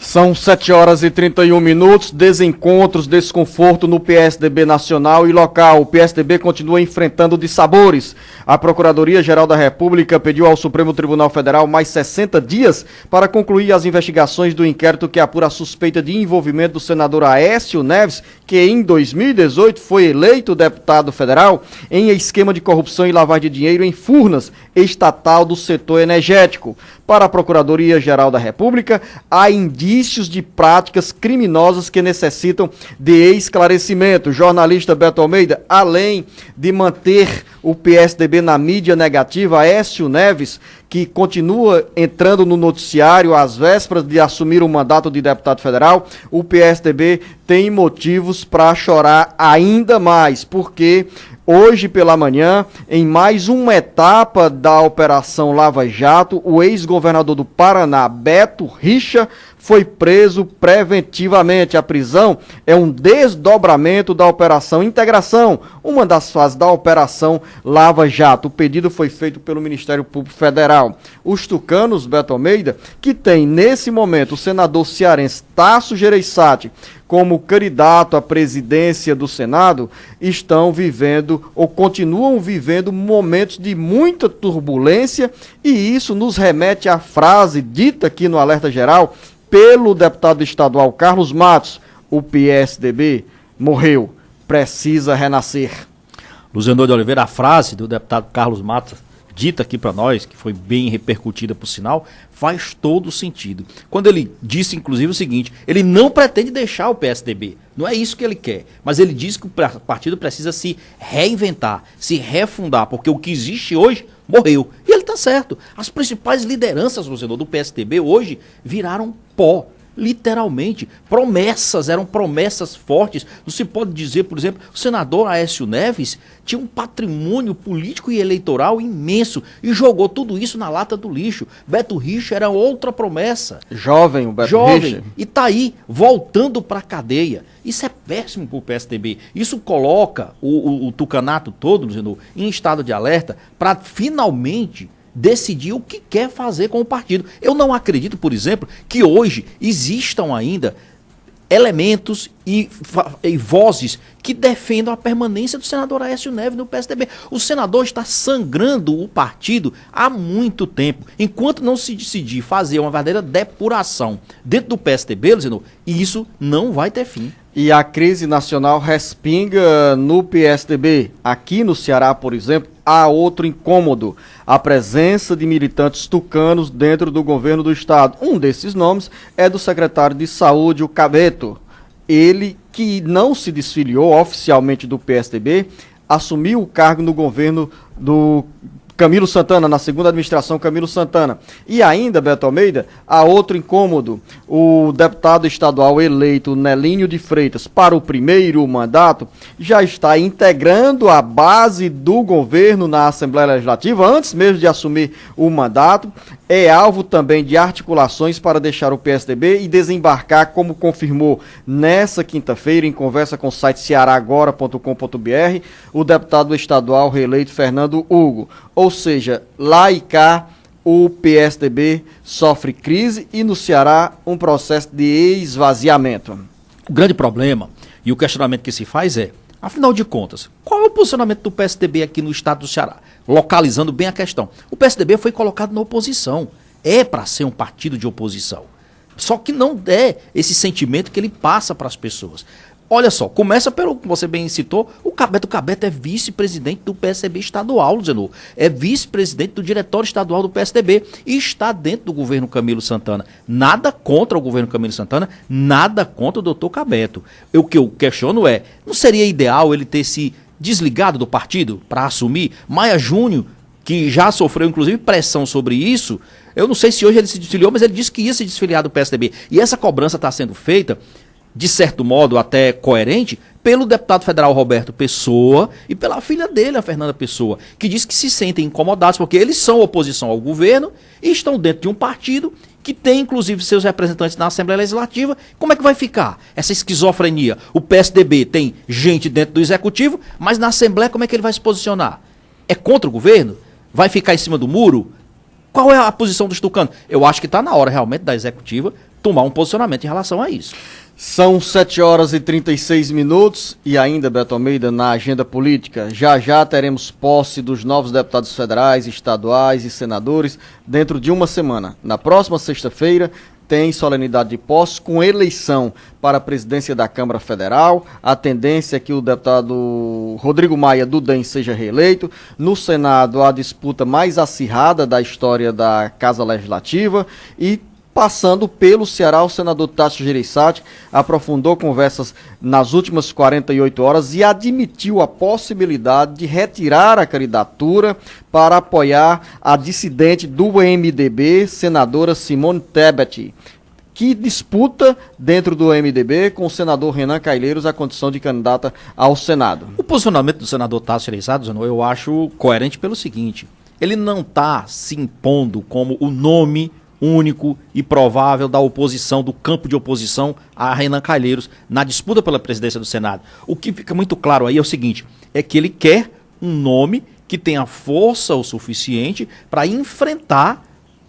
São 7 horas e 31 minutos, desencontros, desconforto no PSDB nacional e local. O PSDB continua enfrentando dissabores. A Procuradoria-Geral da República pediu ao Supremo Tribunal Federal mais 60 dias para concluir as investigações do inquérito que apura a suspeita de envolvimento do senador Aécio Neves, que em 2018 foi eleito deputado federal, em esquema de corrupção e lavagem de dinheiro em Furnas, estatal do setor energético. Para a Procuradoria-Geral da República, há indícios de práticas criminosas que necessitam de esclarecimento. O jornalista Beto Almeida, além de manter o PSDB na mídia negativa, Aécio Neves, que continua entrando no noticiário às vésperas de assumir o mandato de deputado federal, o PSDB tem motivos para chorar ainda mais, porque hoje pela manhã, em mais uma etapa da Operação Lava Jato, o ex-governador do Paraná, Beto Richa, foi preso preventivamente. A prisão é um desdobramento da Operação Integração, uma das fases da Operação Lava Jato. O pedido foi feito pelo Ministério Público Federal. Os tucanos, Beto Almeida, que tem nesse momento o senador cearense Tasso Gereissati como candidato à presidência do Senado, estão vivendo ou continuam vivendo momentos de muita turbulência, e isso nos remete à frase dita aqui no Alerta Geral pelo deputado estadual Carlos Matos: o PSDB morreu, precisa renascer. Luziano de Oliveira, a frase do deputado Carlos Matos, dita aqui para nós, que foi bem repercutida por sinal, faz todo sentido. Quando ele disse, inclusive, o seguinte: ele não pretende deixar o PSDB, não é isso que ele quer, mas ele diz que o partido precisa se reinventar, se refundar, porque o que existe hoje morreu. E ele está certo. As principais lideranças, Luciano, do PSDB hoje viraram pó. literalmente, eram promessas fortes. Não se pode dizer, por exemplo, o senador Aécio Neves tinha um patrimônio político e eleitoral imenso e jogou tudo isso na lata do lixo. Beto Richa era outra promessa. Jovem, o Beto Richa. E tá aí, voltando para a cadeia. Isso é péssimo para o PSDB. Isso coloca o tucanato todo, em estado de alerta para finalmente decidir o que quer fazer com o partido. Eu não acredito, por exemplo, que hoje existam ainda elementos e vozes que defendam a permanência do senador Aécio Neves no PSDB. O senador está sangrando o partido há muito tempo. Enquanto não se decidir fazer uma verdadeira depuração dentro do PSDB, isso não vai ter fim. E a crise nacional respinga no PSDB. Aqui no Ceará, por exemplo, há outro incômodo: a presença de militantes tucanos dentro do governo do estado. Um desses nomes é do secretário de Saúde, o Cabeto. Ele, que não se desfiliou oficialmente do PSDB, assumiu o cargo no governo do Camilo Santana, na segunda administração Camilo Santana. E ainda, Beto Almeida, há outro incômodo: o deputado estadual eleito Nelinho de Freitas para o primeiro mandato já está integrando a base do governo na Assembleia Legislativa, antes mesmo de assumir o mandato. É alvo também de articulações para deixar o PSDB e desembarcar, como confirmou nessa quinta-feira, em conversa com o site cearagora.com.br, o deputado estadual reeleito Fernando Hugo. Ou seja, lá e cá, o PSDB sofre crise e no Ceará um processo de esvaziamento. O grande problema e o questionamento que se faz é, afinal de contas, qual é o posicionamento do PSDB aqui no estado do Ceará? Localizando bem a questão. O PSDB foi colocado na oposição. É para ser um partido de oposição. Só que não é esse sentimento que ele passa para as pessoas. Olha só, começa pelo que você bem citou, o Cabeto é vice-presidente do PSDB estadual, Luzenor. É vice-presidente do diretório estadual do PSDB e está dentro do governo Camilo Santana. Nada contra o governo Camilo Santana, nada contra o doutor Cabeto. O que eu questiono é, não seria ideal ele ter se desligado do partido para assumir? Maia Júnior, que já sofreu inclusive pressão sobre isso, eu não sei se hoje ele se desfiliou, mas ele disse que ia se desfiliar do PSDB. E essa cobrança está sendo feita, de certo modo até coerente, pelo deputado federal Roberto Pessoa e pela filha dele, a Fernanda Pessoa, que diz que se sentem incomodados porque eles são oposição ao governo e estão dentro de um partido que tem inclusive seus representantes na Assembleia Legislativa. Como é que vai ficar essa esquizofrenia? O PSDB tem gente dentro do Executivo, mas na Assembleia como é que ele vai se posicionar? É contra o governo? Vai ficar em cima do muro? Qual é a posição dos tucanos? Eu acho que está na hora realmente da Executiva tomar um posicionamento em relação a isso. São 7 horas e 36 minutos e ainda, Beto Almeida, na agenda política, já teremos posse dos novos deputados federais, estaduais e senadores dentro de uma semana. Na próxima sexta-feira tem solenidade de posse com eleição para a presidência da Câmara Federal. A tendência é que o deputado Rodrigo Maia do DEM seja reeleito. No Senado, a disputa mais acirrada da história da Casa Legislativa. E passando pelo Ceará, o senador Tássio Gereissati aprofundou conversas nas últimas 48 horas e admitiu a possibilidade de retirar a candidatura para apoiar a dissidente do MDB, senadora Simone Tebet, que disputa dentro do MDB com o senador Renan Calheiros a condição de candidata ao Senado. O posicionamento do senador Tássio Gereissati, eu acho coerente pelo seguinte: ele não está se impondo como o nome único e provável da oposição, do campo de oposição a Renan Calheiros na disputa pela presidência do Senado. O que fica muito claro aí é o seguinte, é que ele quer um nome que tenha força o suficiente para enfrentar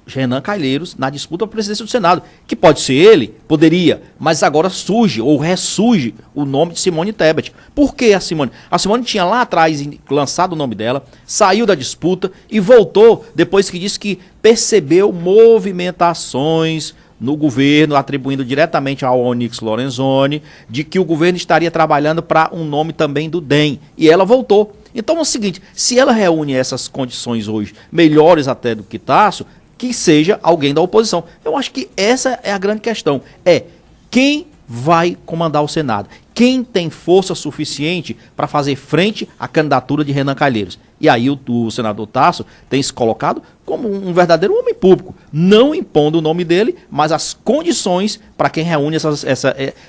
Renan Calheiros na disputa pela presidência do Senado, que pode ser ele, poderia, mas agora surge ou ressurge o nome de Simone Tebet. Por que a Simone? A Simone tinha lá atrás lançado o nome dela, saiu da disputa e voltou depois que disse que percebeu movimentações no governo, atribuindo diretamente ao Onyx Lorenzoni, de que o governo estaria trabalhando para um nome também do DEM, e ela voltou. Então é o seguinte, se ela reúne essas condições hoje, melhores até do que Tássio, que seja alguém da oposição. Eu acho que essa é a grande questão. É quem vai comandar o Senado? quem tem força suficiente para fazer frente à candidatura de Renan Calheiros. E aí o senador Tasso tem se colocado como um verdadeiro homem público, não impondo o nome dele, mas as condições para quem reúne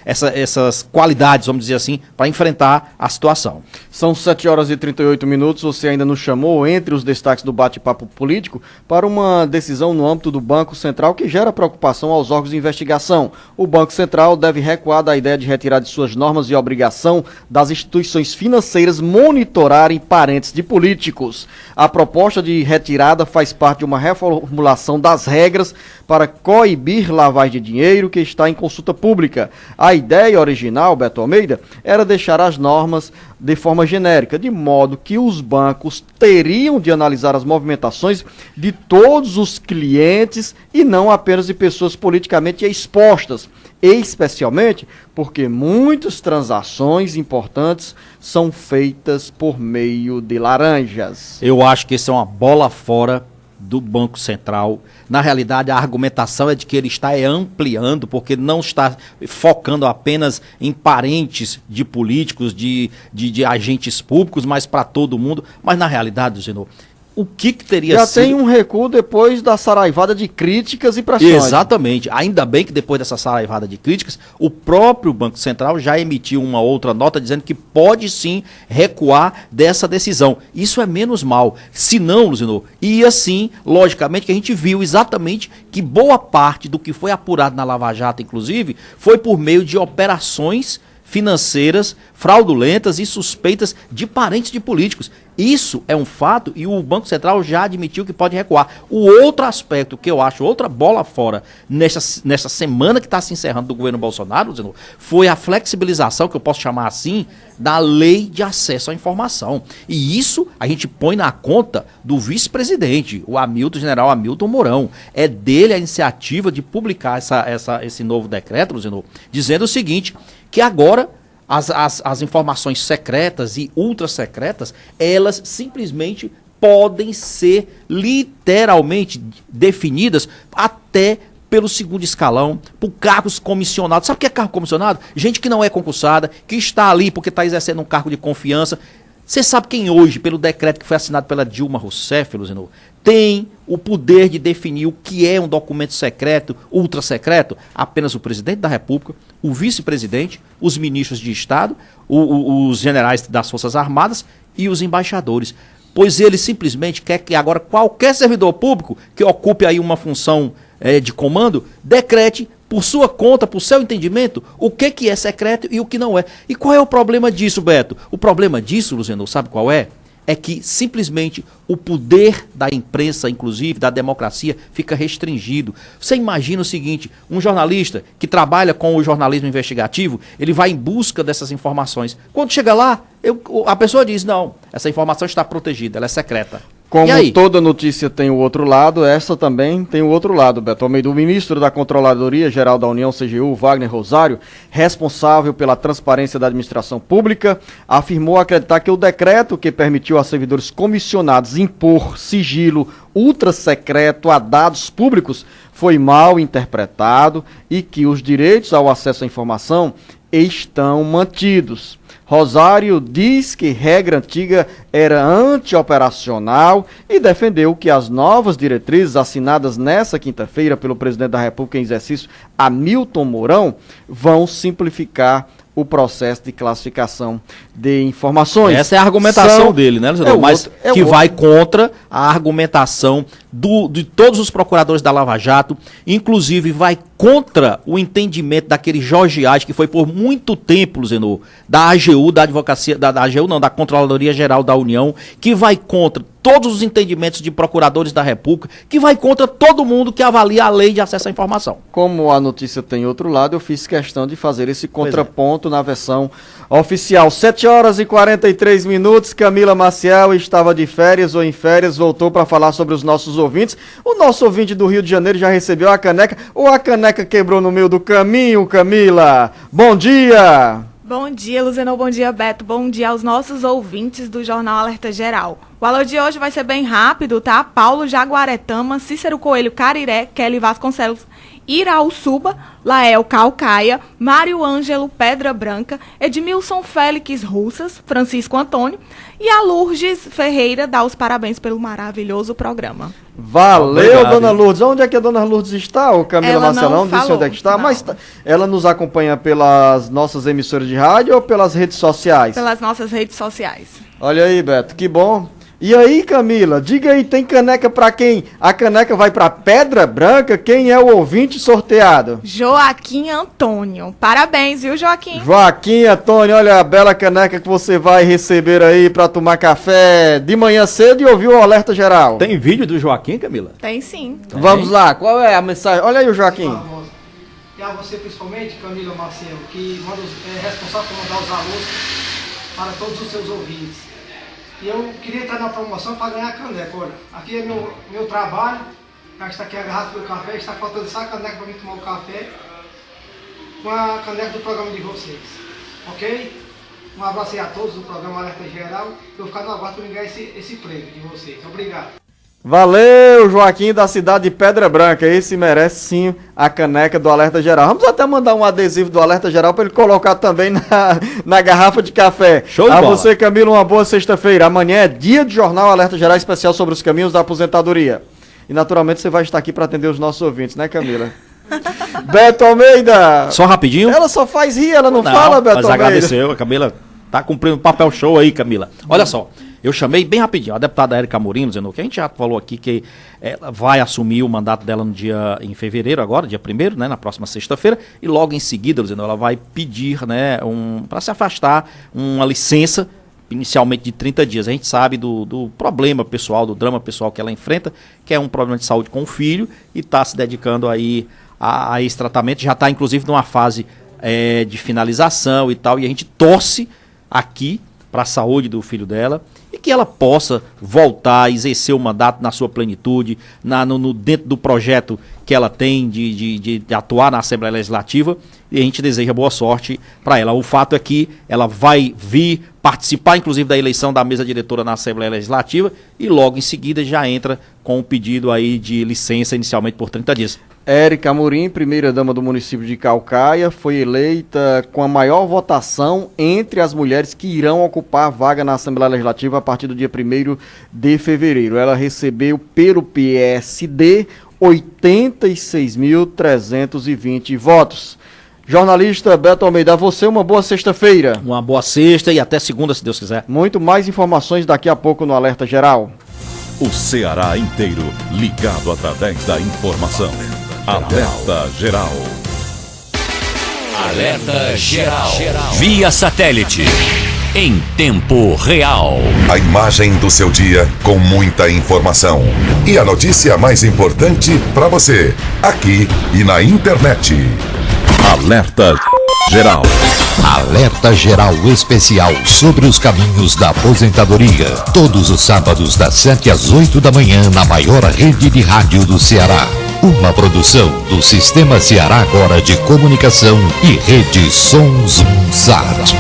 essas qualidades, vamos dizer assim, para enfrentar a situação. São 7 horas e 38 minutos, você ainda nos chamou, entre os destaques do bate-papo político, para uma decisão no âmbito do Banco Central que gera preocupação aos órgãos de investigação. O Banco Central deve recuar da ideia de retirar de suas normas e obrigação das instituições financeiras monitorarem parentes de políticos. A proposta de retirada faz parte de uma reformulação das regras para coibir lavagem de dinheiro que está em consulta pública. A ideia original, Beto Almeida, era deixar as normas de forma genérica, de modo que os bancos teriam de analisar as movimentações de todos os clientes e não apenas de pessoas politicamente expostas, especialmente porque muitas transações importantes são feitas por meio de laranjas. Eu acho que isso é uma bola fora do Banco Central. Na realidade, a argumentação é de que ele está ampliando, porque não está focando apenas em parentes de políticos, de agentes públicos, mas para todo mundo. Mas na realidade, Zenô, o que teria já sido... tem um recuo depois da saraivada de críticas e pressões. Exatamente. Ainda bem que depois dessa saraivada de críticas, o próprio Banco Central já emitiu uma outra nota dizendo que pode sim recuar dessa decisão. Isso é menos mal. Se não, Luzinô, e assim, logicamente, que a gente viu exatamente que boa parte do que foi apurado na Lava Jato, inclusive, foi por meio de operações financeiras fraudulentas e suspeitas de parentes de políticos. Isso é um fato e o Banco Central já admitiu que pode recuar. O outro aspecto que eu acho, outra bola fora nessa semana que está se encerrando do governo Bolsonaro, foi a flexibilização, que eu posso chamar assim, da lei de acesso à informação. E isso a gente põe na conta do vice-presidente, o general Hamilton Mourão. É dele a iniciativa de publicar esse novo decreto, dizendo o seguinte, que agora as informações secretas e ultra secretas, elas simplesmente podem ser literalmente definidas até pelo segundo escalão, por cargos comissionados. Sabe o que é cargo comissionado? Gente que não é concursada, que está ali porque está exercendo um cargo de confiança. Você sabe quem hoje, pelo decreto que foi assinado pela Dilma Rousseff, Luzinô, tem o poder de definir o que é um documento secreto, ultra secreto? Apenas o presidente da República, o vice-presidente, os ministros de Estado, os generais das Forças Armadas e os embaixadores. Pois ele simplesmente quer que agora qualquer servidor público que ocupe aí uma função de comando, decrete por sua conta, por seu entendimento, o que é secreto e o que não é. E qual é o problema disso, Beto? O problema disso, Luciano, sabe qual é? É que simplesmente o poder da imprensa, inclusive da democracia, fica restringido. Você imagina o seguinte, um jornalista que trabalha com o jornalismo investigativo, ele vai em busca dessas informações. Quando chega lá, a pessoa diz, não, essa informação está protegida, ela é secreta. Como toda notícia tem o outro lado, essa também tem o outro lado, Beto Almeida. O ministro da Controladoria Geral da União, CGU, Wagner Rosário, responsável pela transparência da administração pública, afirmou acreditar que o decreto que permitiu a servidores comissionados impor sigilo ultra secreto a dados públicos foi mal interpretado e que os direitos ao acesso à informação estão mantidos. Rosário diz que regra antiga era anti-operacional e defendeu que as novas diretrizes assinadas nesta quinta-feira pelo presidente da República em exercício, Hamilton Mourão, vão simplificar o processo de classificação de informações. Essa é a argumentação dele, né, Luciano? Mas que vai contra a argumentação de todos os procuradores da Lava Jato, inclusive vai contra o entendimento daquele Jorge Age, que foi por muito tempo, Luciano, da AGU, da advocacia, da AGU não, da Controladoria Geral da União, que vai contra todos os entendimentos de procuradores da República, que vai contra todo mundo que avalia a lei de acesso à informação. Como a notícia tem outro lado, eu fiz questão de fazer esse contraponto na versão oficial. 7 horas e 43 minutos, Camila Maciel estava de férias ou em férias, voltou para falar sobre os nossos ouvintes. O nosso ouvinte do Rio de Janeiro já recebeu a caneca, ou a caneca quebrou no meio do caminho, Camila? Bom dia! Bom dia, Luciano, bom dia, Beto, bom dia aos nossos ouvintes do Jornal Alerta Geral. O alô de hoje vai ser bem rápido, tá? Paulo Jaguaretama, Cícero Coelho Cariré, Kelly Vasconcelos Irauçuba, Lael Calcaia, Mário Ângelo Pedra Branca, Edmilson Félix Russas, Francisco Antônio e a Lourdes Ferreira dá os parabéns pelo maravilhoso programa. Valeu, Obrigado, dona Lourdes. Onde é que a dona Lourdes está? O Camila Ela Marcelão não disse falou, onde é que está, não. mas ela nos acompanha pelas nossas emissoras de rádio ou pelas redes sociais? Pelas nossas redes sociais. Olha aí, Beto, que bom. E aí, Camila, diga aí, tem caneca pra quem? A caneca vai pra Pedra Branca? Quem é o ouvinte sorteado? Joaquim Antônio. Parabéns, viu, Joaquim? Joaquim Antônio, olha a bela caneca que você vai receber aí pra tomar café de manhã cedo e ouvir o Alerta Geral. Tem vídeo do Joaquim, Camila? Tem sim. Vamos lá, qual é a mensagem? Olha aí o Joaquim. E a você principalmente, Camila Marcelo, que é responsável por mandar os alôs para todos os seus ouvintes. E eu queria entrar na promoção para ganhar a caneca. Olha, aqui é meu trabalho, está aqui a garrafa do café, está faltando essa caneca para mim tomar o café, com a caneca do programa de vocês. Ok? Um abraço aí a todos do programa Alerta Geral. Eu vou ficar no aguardo para ganhar esse prêmio de vocês. Obrigado. Valeu, Joaquim da cidade de Pedra Branca. Esse merece sim a caneca do Alerta Geral. Vamos até mandar um adesivo do Alerta Geral para ele colocar também na garrafa de café. Show de bola. A você, Camilo, uma boa sexta-feira. Amanhã é dia de Jornal Alerta Geral especial sobre os caminhos da aposentadoria. E naturalmente você vai estar aqui para atender os nossos ouvintes, né, Camila? Beto Almeida. Só rapidinho. Ela só faz rir, ela não fala, Beto mas Almeida. agradeceu, a Camila tá cumprindo um papel show aí, Camila. Olha só. Eu chamei bem rapidinho a deputada Érica Amorim, dizendo que a gente já falou aqui que ela vai assumir o mandato dela em fevereiro agora, dia 1º, né, na próxima sexta-feira, e logo em seguida, dizendo, ela vai pedir, né, para se afastar, uma licença, inicialmente de 30 dias. A gente sabe do problema pessoal, do drama pessoal que ela enfrenta, que é um problema de saúde com o filho, e está se dedicando aí a esse tratamento, já está inclusive numa fase de finalização e tal, e a gente torce aqui para a saúde do filho dela, e que ela possa voltar a exercer o mandato na sua plenitude, dentro do projeto que ela tem de atuar na Assembleia Legislativa, e a gente deseja boa sorte para ela. O fato é que ela vai vir participar, inclusive, da eleição da mesa diretora na Assembleia Legislativa, e logo em seguida já entra com um pedido aí de licença, inicialmente por 30 dias. Érica Amorim, primeira-dama do município de Calcaia, foi eleita com a maior votação entre as mulheres que irão ocupar a vaga na Assembleia Legislativa a partir do dia 1º de fevereiro. Ela recebeu pelo PSD 86.320 votos. Jornalista Beto Almeida, a você uma boa sexta-feira. Uma boa sexta e até segunda, se Deus quiser. Muito mais informações daqui a pouco no Alerta Geral. O Ceará inteiro ligado através da informação. Alerta Geral. Alerta Geral. Via satélite. Em tempo real. A imagem do seu dia com muita informação. E a notícia mais importante para você, aqui e na internet. Alerta Geral. Alerta Geral especial sobre os caminhos da aposentadoria. Todos os sábados das 7 às 8 da manhã na maior rede de rádio do Ceará. Uma produção do Sistema Ceará Agora de Comunicação e Rede Sons Sat.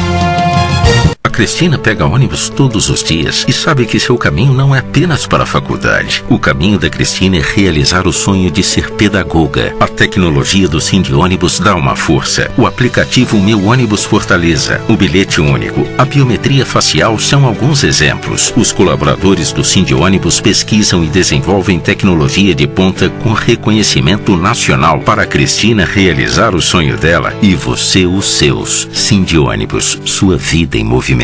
A Cristina pega ônibus todos os dias e sabe que seu caminho não é apenas para a faculdade. O caminho da Cristina é realizar o sonho de ser pedagoga. A tecnologia do Sindônibus dá uma força. O aplicativo Meu Ônibus Fortaleza, o bilhete único, a biometria facial são alguns exemplos. Os colaboradores do Sindônibus pesquisam e desenvolvem tecnologia de ponta com reconhecimento nacional para a Cristina realizar o sonho dela e você os seus. Sindônibus, sua vida em movimento.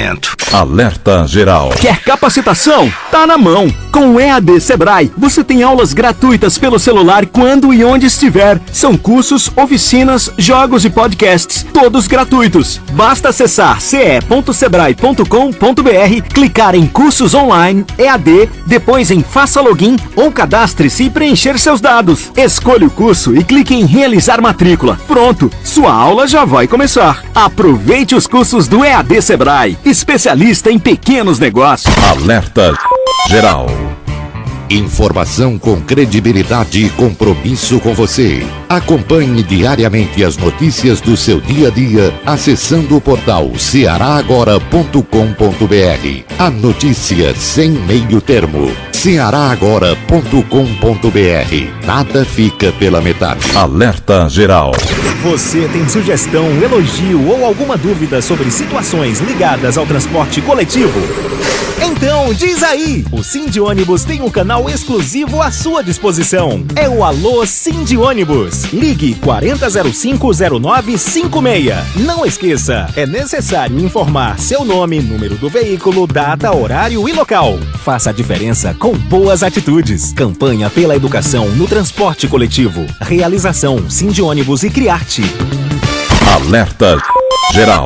Alerta Geral. Quer capacitação? Tá na mão. Com o EAD Sebrae, você tem aulas gratuitas pelo celular quando e onde estiver. São cursos, oficinas, jogos e podcasts, todos gratuitos. Basta acessar ce.sebrae.com.br, clicar em cursos online, EAD, depois em faça login ou cadastre-se e preencher seus dados. Escolha o curso e clique em realizar matrícula. Pronto, sua aula já vai começar. Aproveite os cursos do EAD Sebrae, especialista em pequenos negócios. Alerta Geral. Informação com credibilidade e compromisso com você. Acompanhe diariamente as notícias do seu dia a dia acessando o portal cearagora.com.br. A notícia sem meio termo. cearagora.com.br. Nada fica pela metade. Alerta Geral. Você tem sugestão, elogio ou alguma dúvida sobre situações ligadas ao transporte coletivo? Então diz aí! O Sind Ônibus tem um canal exclusivo à sua disposição. É o Alô Sind Ônibus. Ligue 40050956. Não esqueça, é necessário informar seu nome, número do veículo, data, horário e local. Faça a diferença com boas atitudes. Campanha pela educação no transporte coletivo. Realização Sind Ônibus e Criarte. Alerta Geral.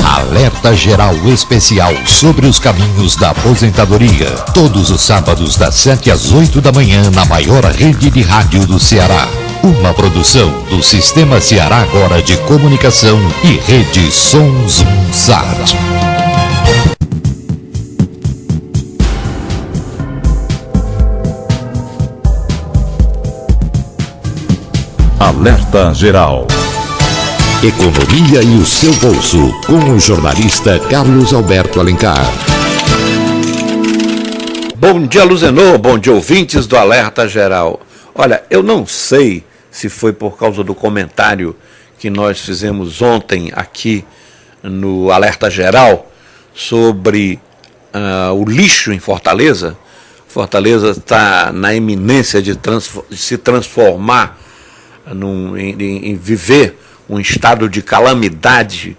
Alerta Geral Especial sobre os caminhos da aposentadoria. Todos os sábados das 7 às 8 da manhã na maior rede de rádio do Ceará. Uma produção do Sistema Ceará Agora de Comunicação e Rede Sons Sat. Alerta Geral. Economia e o seu bolso, com o jornalista Carlos Alberto Alencar. Bom dia, Luzenor, bom dia, ouvintes do Alerta Geral. Olha, eu não sei se foi por causa do comentário que nós fizemos ontem aqui no Alerta Geral sobre o lixo em Fortaleza. Fortaleza está na iminência de se transformar em viver um estado de calamidade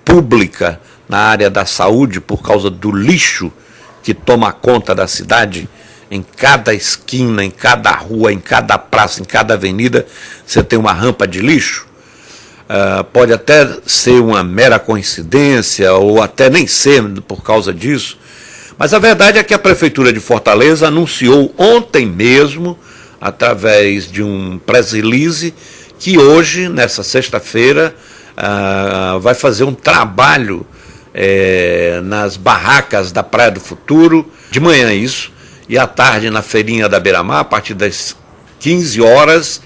pública na área da saúde por causa do lixo que toma conta da cidade. Em cada esquina, em cada rua, em cada praça, em cada avenida, você tem uma rampa de lixo. Pode até ser uma mera coincidência ou até nem ser por causa disso, mas a verdade é que a Prefeitura de Fortaleza anunciou ontem mesmo, através de um press release, que hoje, nessa sexta-feira, vai fazer um trabalho nas barracas da Praia do Futuro, de manhã isso, e à tarde na feirinha da Beira-Mar, a partir das 15 horas,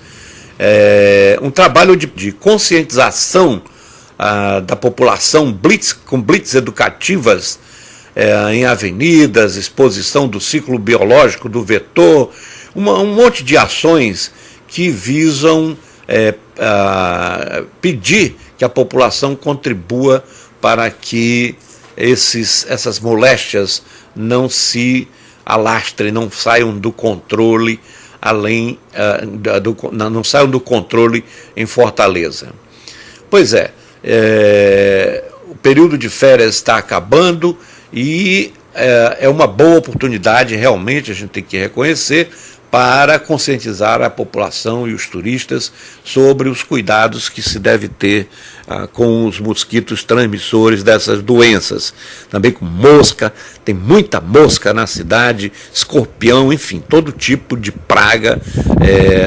um trabalho de conscientização da população, com blitz educativas em avenidas, exposição do ciclo biológico do vetor, um monte de ações que visam pedir que a população contribua para que essas moléstias não se alastrem, não saiam do controle, não saiam do controle em Fortaleza. Pois é, o período de férias está acabando e é uma boa oportunidade, realmente, a gente tem que reconhecer, para conscientizar a população e os turistas sobre os cuidados que se deve ter com os mosquitos transmissores dessas doenças. Também com mosca, tem muita mosca na cidade, escorpião, enfim, todo tipo de praga,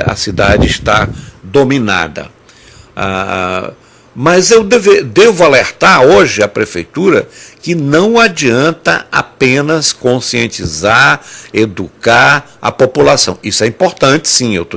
a cidade está dominada. Mas eu devo alertar hoje a Prefeitura que não adianta apenas conscientizar, educar a população. Isso é importante, sim, eu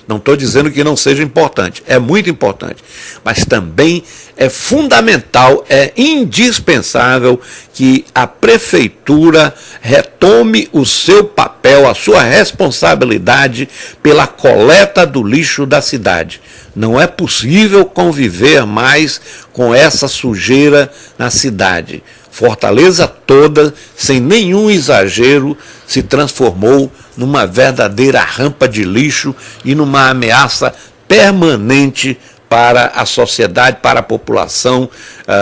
não estou dizendo que não seja importante, é muito importante. Mas também é fundamental, é indispensável que a Prefeitura retome o seu papel, a sua responsabilidade pela coleta do lixo da cidade. Não é possível conviver mais com essa sujeira na cidade. Fortaleza toda, sem nenhum exagero, se transformou numa verdadeira rampa de lixo e numa ameaça permanente para a sociedade, para a população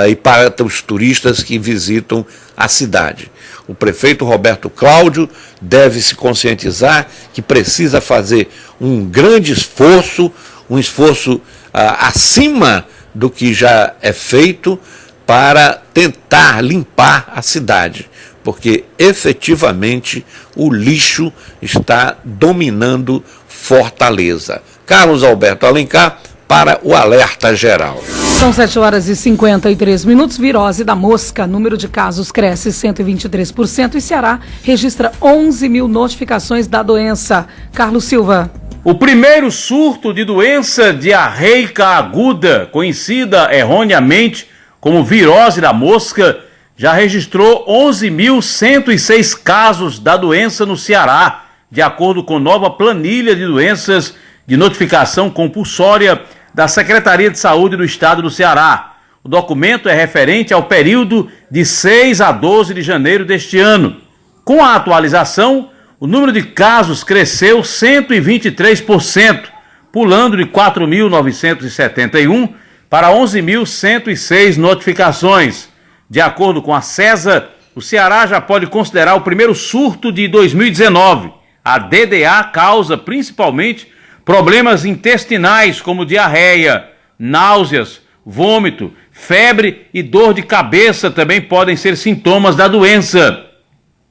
e para os turistas que visitam a cidade. O prefeito Roberto Cláudio deve se conscientizar que precisa fazer um grande esforço, um esforço acima do que já é feito para tentar limpar a cidade, porque efetivamente o lixo está dominando Fortaleza. Carlos Alberto Alencar para o Alerta Geral. São 7 horas e 53 minutos. Virose da mosca. Número de casos cresce 123% e Ceará registra 11 mil notificações da doença. Carlos Silva. O primeiro surto de doença diarreica aguda, conhecida erroneamente como virose da mosca, já registrou 11.106 casos da doença no Ceará, de acordo com nova planilha de doenças de notificação compulsória da Secretaria de Saúde do Estado do Ceará. O documento é referente ao período de 6 a 12 de janeiro deste ano. Com a atualização, o número de casos cresceu 123%, pulando de 4.971 para 11.106 notificações. De acordo com a CESA, o Ceará já pode considerar o primeiro surto de 2019. A DDA causa principalmente problemas intestinais como diarreia, náuseas, vômito, febre e dor de cabeça também podem ser sintomas da doença.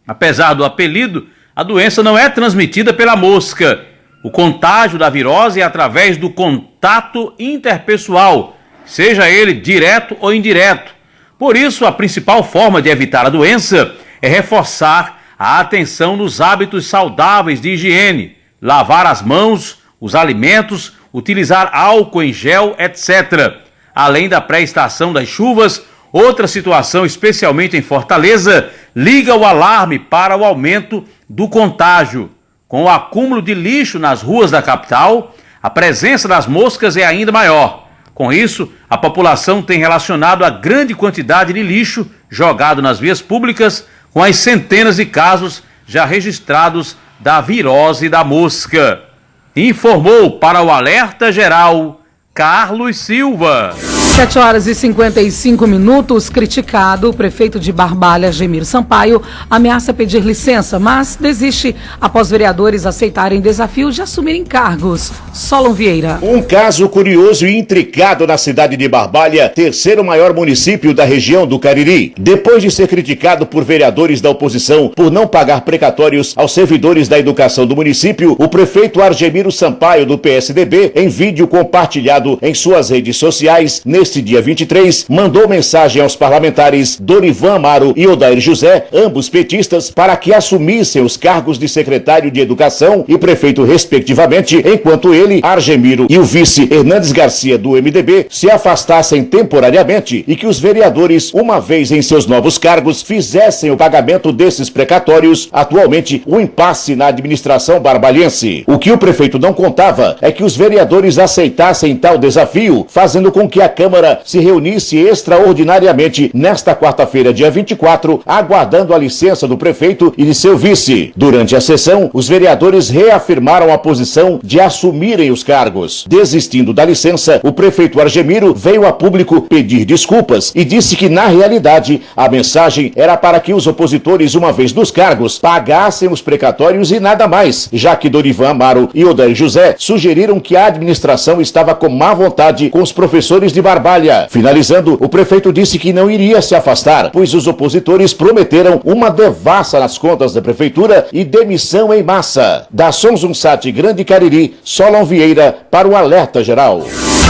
Apesar do apelido, a doença não é transmitida pela mosca. O contágio da virose é através do contato interpessoal, seja ele direto ou indireto. Por isso, a principal forma de evitar a doença é reforçar a atenção nos hábitos saudáveis de higiene, lavar as mãos, os alimentos, utilizar álcool em gel, etc. Além da pré-estação das chuvas, outra situação, especialmente em Fortaleza, liga o alarme para o aumento do contágio. Com o acúmulo de lixo nas ruas da capital, a presença das moscas é ainda maior. Com isso, a população tem relacionado a grande quantidade de lixo jogado nas vias públicas com as centenas de casos já registrados da virose da mosca. Informou para o Alerta Geral, Carlos Silva. 7 horas e 55 minutos. Criticado, o prefeito de Barbalha, Gemir Sampaio, ameaça pedir licença, mas desiste após vereadores aceitarem desafio de assumirem cargos. Solon Vieira. Um caso curioso e intricado na cidade de Barbalha, terceiro maior município da região do Cariri. Depois de ser criticado por vereadores da oposição por não pagar precatórios aos servidores da educação do município, o prefeito Argemiro Sampaio, do PSDB, em vídeo compartilhado em suas redes sociais, neste dia 23, mandou mensagem aos parlamentares Dorivan Amaro e Odair José, ambos petistas, para que assumissem os cargos de secretário de Educação e prefeito respectivamente, enquanto ele, Argemiro e o vice Hernandes Garcia do MDB se afastassem temporariamente e que os vereadores, uma vez em seus novos cargos, fizessem o pagamento desses precatórios, atualmente um impasse na administração barbalhense. O que o prefeito não contava é que os vereadores aceitassem tal desafio, fazendo com que a Câmara se reunisse extraordinariamente nesta quarta-feira, dia 24, aguardando a licença do prefeito e de seu vice. Durante a sessão, os vereadores reafirmaram a posição de assumirem os cargos. Desistindo da licença, o prefeito Argemiro veio a público pedir desculpas e disse que, na realidade, a mensagem era para que os opositores, uma vez nos cargos, pagassem os precatórios e nada mais, já que Dorivan Amaro e Odair José sugeriram que a administração estava com má vontade com os professores de Barbalha. Finalizando, o prefeito disse que não iria se afastar, pois os opositores prometeram uma devassa nas contas da prefeitura e demissão em massa. Da Sonzunsat Grande Cariri, Solon Vieira para o Alerta Geral.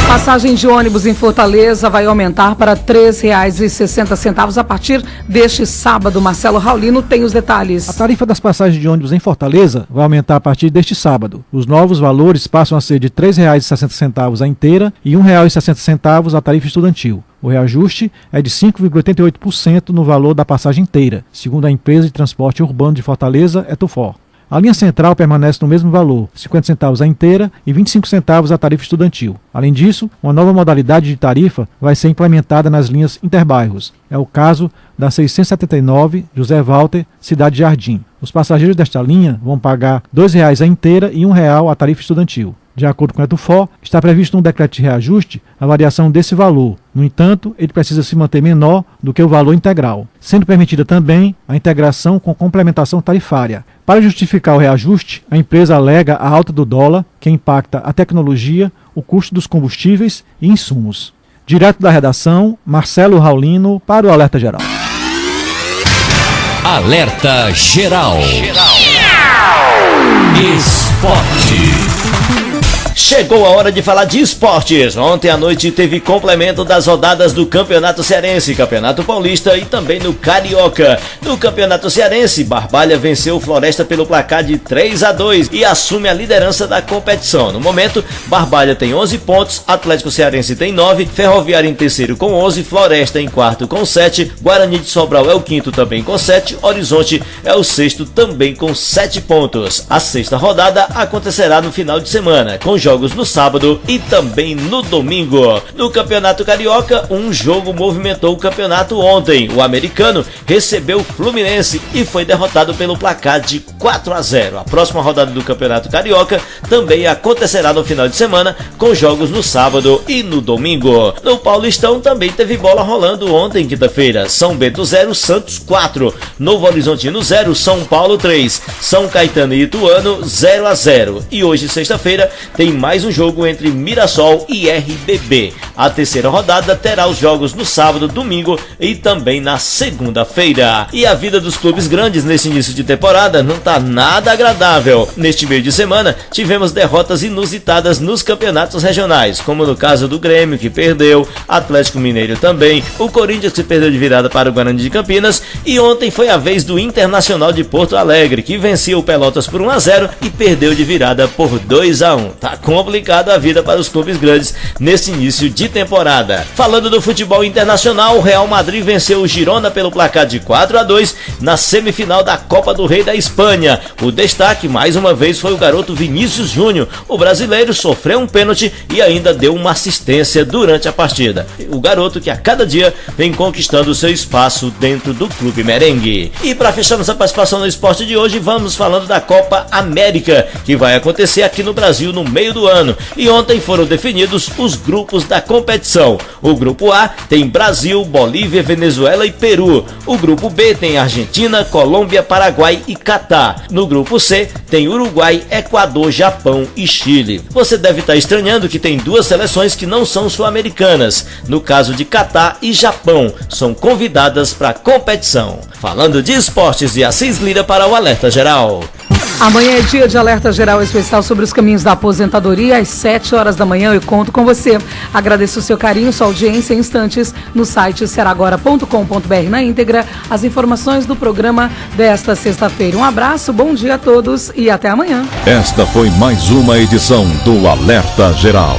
Passagem de ônibus em Fortaleza vai aumentar para R$ 3,60 a partir deste sábado. Marcelo Raulino tem os detalhes. A tarifa das passagens de ônibus em Fortaleza vai aumentar a partir deste sábado. Os novos valores passam a ser de R$ 3,60 a inteira e R$ 1,60 a tarifa estudantil. O reajuste é de 5,88% no valor da passagem inteira, segundo a empresa de transporte urbano de Fortaleza, Etufor. A linha central permanece no mesmo valor, 50 centavos a inteira e 25 centavos a tarifa estudantil. Além disso, uma nova modalidade de tarifa vai ser implementada nas linhas interbairros. É o caso da 679 José Walter, Cidade Jardim. Os passageiros desta linha vão pagar R$ 2,00 a inteira e R$ 1,00 a tarifa estudantil. De acordo com a Etufor, está previsto no decreto de reajuste a variação desse valor. No entanto, ele precisa se manter menor do que o valor integral, sendo permitida também a integração com complementação tarifária. Para justificar o reajuste, a empresa alega a alta do dólar, que impacta a tecnologia, o custo dos combustíveis e insumos. Direto da redação, Marcelo Raulino para o Alerta Geral. Alerta Geral. Esporte. Chegou a hora de falar de esportes. Ontem à noite teve complemento das rodadas do Campeonato Cearense, Campeonato Paulista e também no Carioca. No Campeonato Cearense, Barbalha venceu o Floresta pelo placar de 3-2 e assume a liderança da competição. No momento, Barbalha tem 11 pontos, Atlético Cearense tem 9, Ferroviário em terceiro com 11, Floresta em quarto com 7, Guarani de Sobral é o quinto também com 7, Horizonte é o sexto também com 7 pontos. A sexta rodada acontecerá no final de semana, com jogos no sábado e também no domingo. No Campeonato Carioca, um jogo movimentou o campeonato ontem. O Americano recebeu o Fluminense e foi derrotado pelo placar de 4-0. A próxima rodada do Campeonato Carioca também acontecerá no final de semana, com jogos no sábado e no domingo. No Paulistão também teve bola rolando ontem, quinta-feira. São Bento 0, Santos 4. Novo Horizontino 0, São Paulo 3. São Caetano e Ituano 0-0. E hoje, sexta-feira, tem mais um jogo entre Mirassol e RBB. A terceira rodada terá os jogos no sábado, domingo e também na segunda-feira. E a vida dos clubes grandes nesse início de temporada não tá nada agradável. Neste meio de semana, tivemos derrotas inusitadas nos campeonatos regionais, como no caso do Grêmio, que perdeu, Atlético Mineiro também, o Corinthians que perdeu de virada para o Guarani de Campinas, e ontem foi a vez do Internacional de Porto Alegre, que venceu o Pelotas por 1-0 e perdeu de virada por 2-1. Tá complicada a vida para os clubes grandes nesse início de temporada. Falando do futebol internacional, o Real Madrid venceu o Girona pelo placar de 4-2 na semifinal da Copa do Rei da Espanha. O destaque, mais uma vez, foi o garoto Vinícius Júnior. O brasileiro sofreu um pênalti e ainda deu uma assistência durante a partida. O garoto que a cada dia vem conquistando seu espaço dentro do clube merengue. E para fechar nossa participação no esporte de hoje, vamos falando da Copa América, que vai acontecer aqui no Brasil no meio do ano. E ontem foram definidos os grupos da competição. O grupo A tem Brasil, Bolívia, Venezuela e Peru. O grupo B tem Argentina, Colômbia, Paraguai e Catar. No grupo C tem Uruguai, Equador, Japão e Chile. Você deve estar estranhando que tem duas seleções que não são sul-americanas. No caso de Catar e Japão, são convidadas para a competição. Falando de esportes, e Assis Lira para o Alerta Geral. Amanhã é dia de alerta geral especial sobre os caminhos da aposentadoria. Às 7 horas da manhã eu conto com você. Agradeço o seu carinho, sua audiência em instantes no site seragora.com.br na íntegra. As informações do programa desta sexta-feira. Um abraço, bom dia a todos e até amanhã. Esta foi mais uma edição do Alerta Geral.